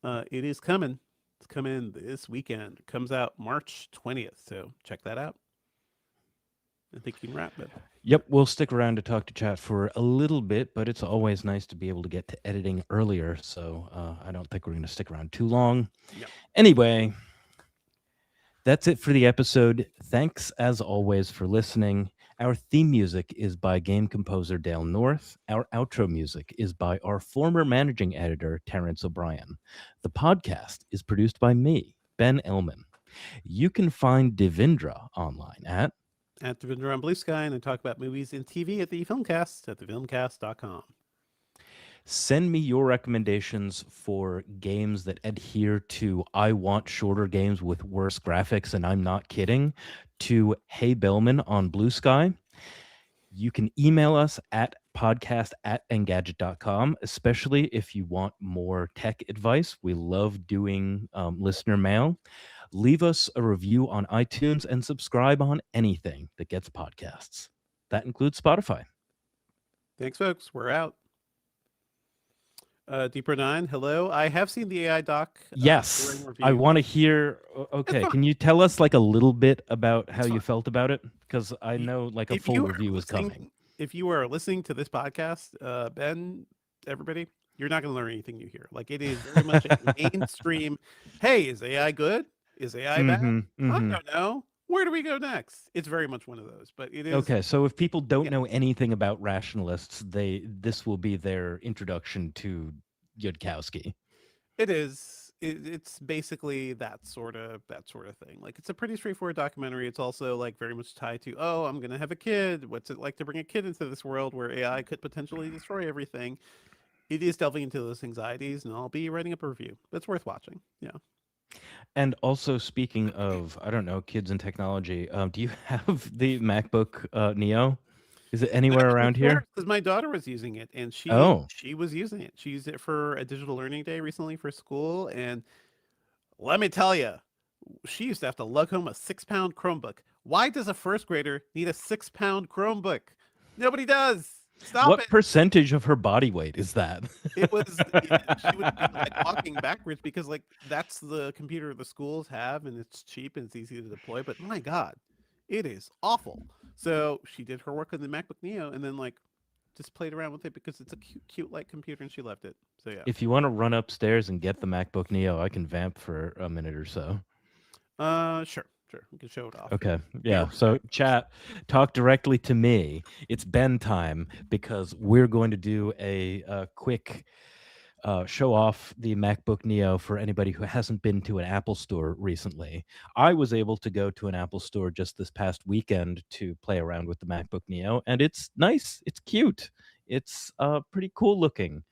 It is coming. It's coming this weekend. It comes out March 20th. So check that out. I think you can wrap it. Yep, we'll stick around to talk to chat for a little bit, but it's always nice to be able to get to editing earlier, so I don't think we're going to stick around too long. Yep. Anyway, that's it for the episode. Thanks, as always, for listening. Our theme music is by game composer Dale North. Our outro music is by our former managing editor, Terrence O'Brien. The podcast is produced by me, Ben Elman. You can find Devindra online at Devindra on Blue Sky, and I talk about movies and TV at the Filmcast at thefilmcast.com. Send me your recommendations for games that adhere to I want shorter games with worse graphics, and I'm not kidding, to Hey Bellman on Blue Sky. You can email us at podcast@engadget.com, especially if you want more tech advice. We love doing listener mail. Leave us a review on iTunes and subscribe on anything that gets podcasts. That includes Spotify. Thanks, folks. We're out. Deeper Nine, hello. I have seen the AI doc. Yes, I want to hear. Okay, can you tell us like a little bit about how you felt about it? Because I know like a full review is coming. If you are listening to this podcast, Ben, everybody, you're not going to learn anything new here. Like it is very much a mainstream. Hey, is AI good? Is AI bad? I don't know. Where do we go next? It's very much one of those, but it is okay. So if people don't know anything about rationalists, this will be their introduction to Yudkowsky. It is. It's basically that sort of thing. Like it's a pretty straightforward documentary. It's also like very much tied to, oh, I'm gonna have a kid. What's it like to bring a kid into this world where AI could potentially destroy everything? It is delving into those anxieties, and I'll be writing up a review. It's worth watching. Yeah. And also, speaking of, I don't know, kids and technology, do you have the MacBook Neo? Is it anywhere around here? Because my daughter was using it, and she was using it. She used it for a digital learning day recently for school, and let me tell you, she used to have to lug home a 6-pound Chromebook. Why does a first grader need a 6-pound Chromebook? Nobody does. Stop what it. Percentage of her body weight is that? It was she would be like walking backwards because like that's the computer the schools have, and it's cheap and it's easy to deploy. But my God, it is awful. So she did her work on the MacBook Neo and then like just played around with it because it's a cute light computer and she loved it. So yeah. If you want to run upstairs and get the MacBook Neo, I can vamp for a minute or so. Sure. We can show it off. Okay. Yeah. So chat, talk directly to me. It's Ben time because we're going to do a quick show off the MacBook Neo for anybody who hasn't been to an Apple store recently. I was able to go to an Apple store just this past weekend to play around with the MacBook Neo, and it's nice. It's cute. It's pretty cool looking.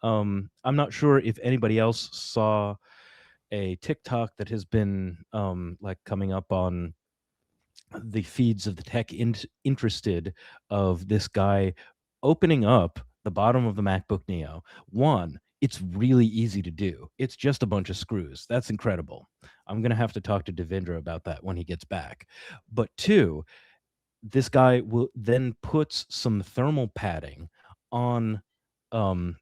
I'm not sure if anybody else saw a TikTok that has been like coming up on the feeds of the interested of this guy opening up the bottom of the MacBook Neo. One, it's really easy to do. It's just a bunch of screws. That's incredible. I'm going to have to talk to Devendra about that when he gets back. But two, this guy will then puts some thermal padding on um,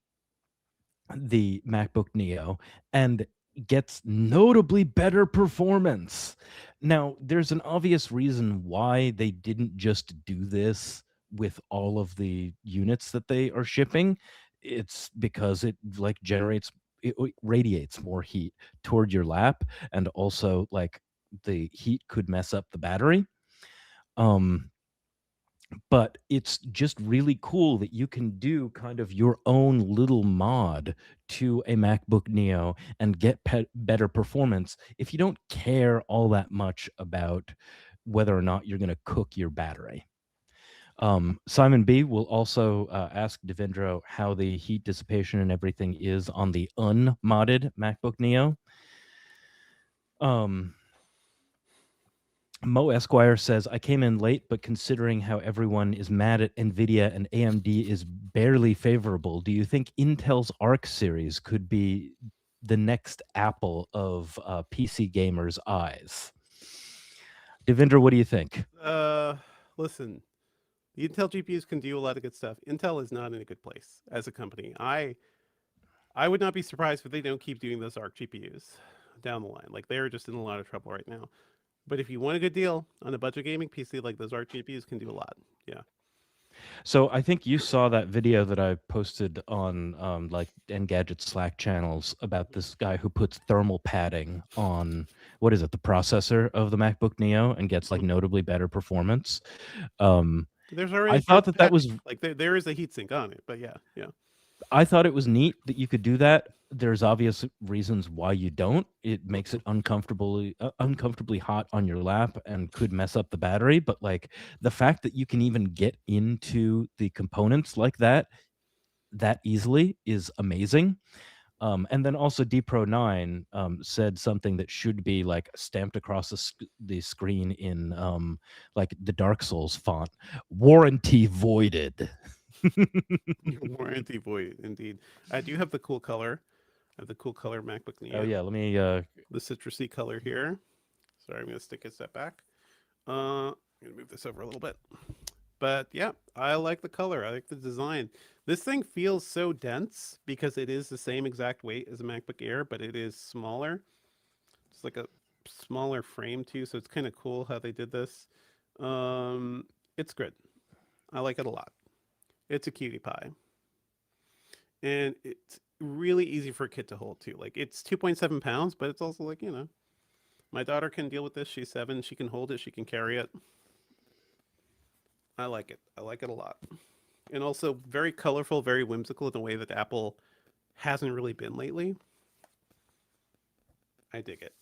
the MacBook Neo and gets notably better performance. Now, there's an obvious reason why they didn't just do this with all of the units that they are shipping. It's because it like it radiates more heat toward your lap, and also like the heat could mess up the battery. Um but it's just really cool that you can do kind of your own little mod to a MacBook Neo and get better performance if you don't care all that much about whether or not you're going to cook your battery. Simon B will also ask Devendra how the heat dissipation and everything is on the unmodded MacBook Neo. Mo Esquire says, I came in late, but considering how everyone is mad at NVIDIA and AMD is barely favorable, do you think Intel's Arc series could be the next Apple of PC gamers' eyes? Devendra, what do you think? Listen, the Intel GPUs can do a lot of good stuff. Intel is not in a good place as a company. I would not be surprised if they don't keep doing those Arc GPUs down the line. Like they're just in a lot of trouble right now. But if you want a good deal on a budget gaming PC, like those Arc GPUs can do a lot. Yeah. So I think you saw that video that I posted on like Engadget Slack channels about this guy who puts thermal padding on what is it, the processor of the MacBook Neo, and gets like notably better performance. There's I already thought that was like there is a heatsink on it, but yeah, yeah. I thought it was neat that you could do that. There's obvious reasons why you don't. It makes it uncomfortably hot on your lap and could mess up the battery. But like the fact that you can even get into the components like that easily is amazing. And then also DPro9 said something that should be like stamped across the screen in like the Dark Souls font: warranty voided. Warranty void, indeed. I do have the cool color. I have the cool color MacBook Neo. Oh yeah, let me the citrusy color here. Sorry, I'm gonna stick a step back. I'm gonna move this over a little bit. But yeah, I like the color. I like the design. This thing feels so dense because it is the same exact weight as a MacBook Air, but it is smaller. It's like a smaller frame too, so it's kind of cool how they did this. It's good. I like it a lot. It's a cutie pie. And it's really easy for a kid to hold too. Like it's 2.7 pounds, but it's also like, my daughter can deal with this. She's 7. She can hold it. She can carry it. I like it. I like it a lot. And also very colorful, very whimsical in a way that Apple hasn't really been lately. I dig it.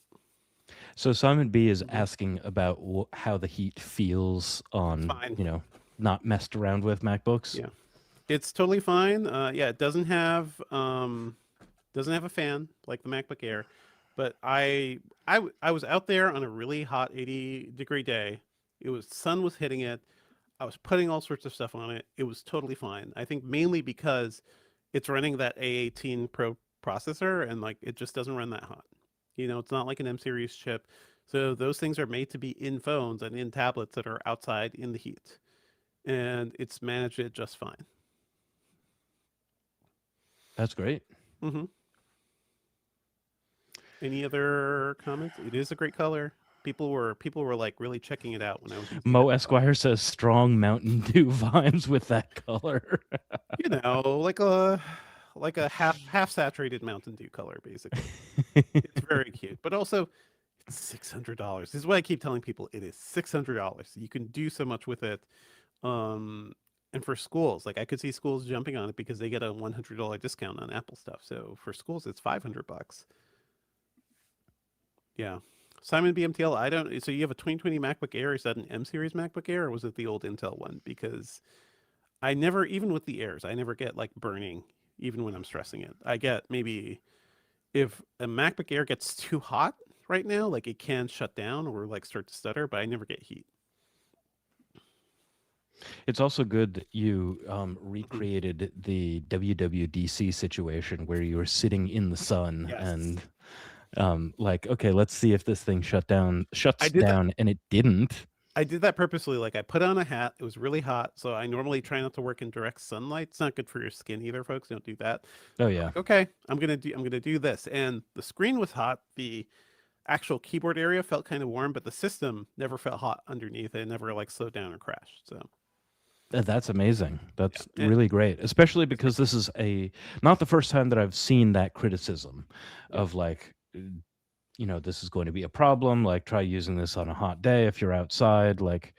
So Simon B is asking about how the heat feels on, Fine. not messed around with MacBooks. Yeah, it's totally fine. Yeah, it doesn't have a fan like the MacBook Air, but I was out there on a really hot 80-degree day. Sun was hitting it. I was putting all sorts of stuff on it. It was totally fine. I think mainly because it's running that A18 Pro processor and like it just doesn't run that hot. It's not like an M series chip. So those things are made to be in phones and in tablets that are outside in the heat. And it's managed it just fine. That's great. Mm-hmm. Any other comments? It is a great color. People were like really checking it out when I was using Mo it. Esquire says strong Mountain Dew vibes with that color. Like a half saturated Mountain Dew color, basically. It's very cute, but also it's $600. This is what I keep telling people. It is $600. You can do so much with it. And for schools, like I could see schools jumping on it because they get a $100 discount on Apple stuff. So for schools, it's $500. Yeah. Simon BMTL, I don't. So you have a 2020 MacBook Air. Is that an M series MacBook Air, or was it the old Intel one? Because I never, even with the Airs, I never get like burning, even when I'm stressing it. I get maybe if a MacBook Air gets too hot right now, like it can shut down or like start to stutter, but I never get heat. It's also good that you recreated the WWDC situation where you were sitting in the sun Yes. and like, okay, let's see if this thing shuts I did that. down, and it didn't. I did that purposely. Like I put on a hat. It was really hot, so I normally try not to work in direct sunlight. It's not good for your skin either, folks. Don't do that. Oh yeah. Like, okay, I'm gonna do this. And the screen was hot. The actual keyboard area felt kind of warm, but the system never felt hot underneath. It never like slowed down or crashed. So That's amazing. That's yeah. really great, especially because this is not the first time that I've seen that criticism of like, this is going to be a problem. Like, try using this on a hot day if you're outside. Like,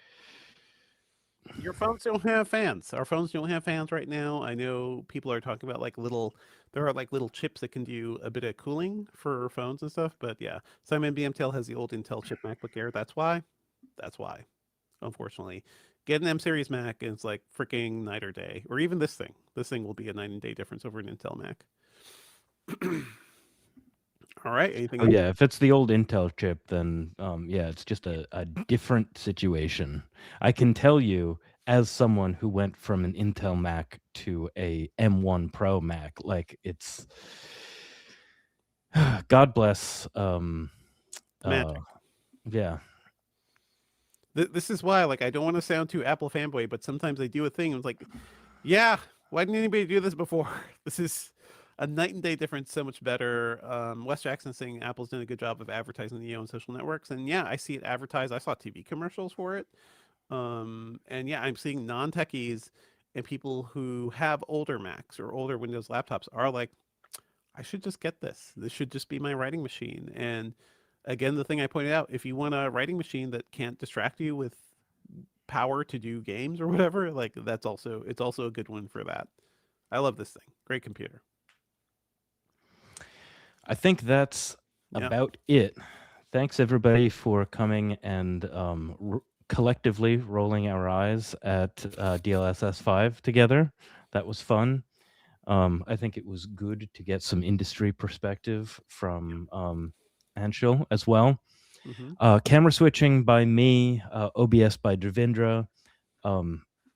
your phones don't have fans. Our phones don't have fans right now. I know people are talking about like there are like little chips that can do a bit of cooling for phones and stuff. But yeah, Simon BMTL has the old Intel chip MacBook Air. That's why. Unfortunately, get an M series Mac and it's like freaking night or day. Or even this thing. This thing will be a night and day difference over an Intel Mac. All right. Anything oh else? yeah, if it's the old Intel chip, then yeah, it's just a different situation. I can tell you, as someone who went from an Intel Mac to a M1 Pro Mac, like it's God bless. Magic. Yeah. This is why, like, I don't want to sound too Apple fanboy, but sometimes they do a thing. And it's like, yeah, why didn't anybody do this before? This is a night and day difference, so much better. Wes Jackson saying Apple's done a good job of advertising the on social networks, and yeah, I see it advertised. I saw TV commercials for it, and yeah, I'm seeing non-techies and people who have older Macs or older Windows laptops are like, I should just get this. This should just be my writing machine. And again, the thing I pointed out, if you want a writing machine that can't distract you with power to do games or whatever, like it's also a good one for that. I love this thing. Great computer. I think that's about it. Thanks everybody for coming and collectively rolling our eyes at DLSS 5 together. That was fun. I think it was good to get some industry perspective from Anshel as well. Camera switching by me, OBS by Dravindra.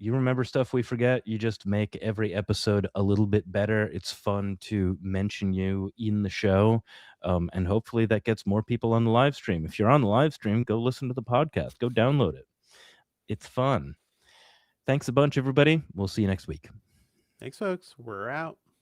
You remember stuff we forget, you just make every episode a little bit better. It's fun to mention you in the show, and hopefully that gets more people on the live stream. If you're on the live stream, go listen to the podcast. Go download it. It's fun. Thanks a bunch, everybody. We'll see you next week. Thanks, folks. We're out.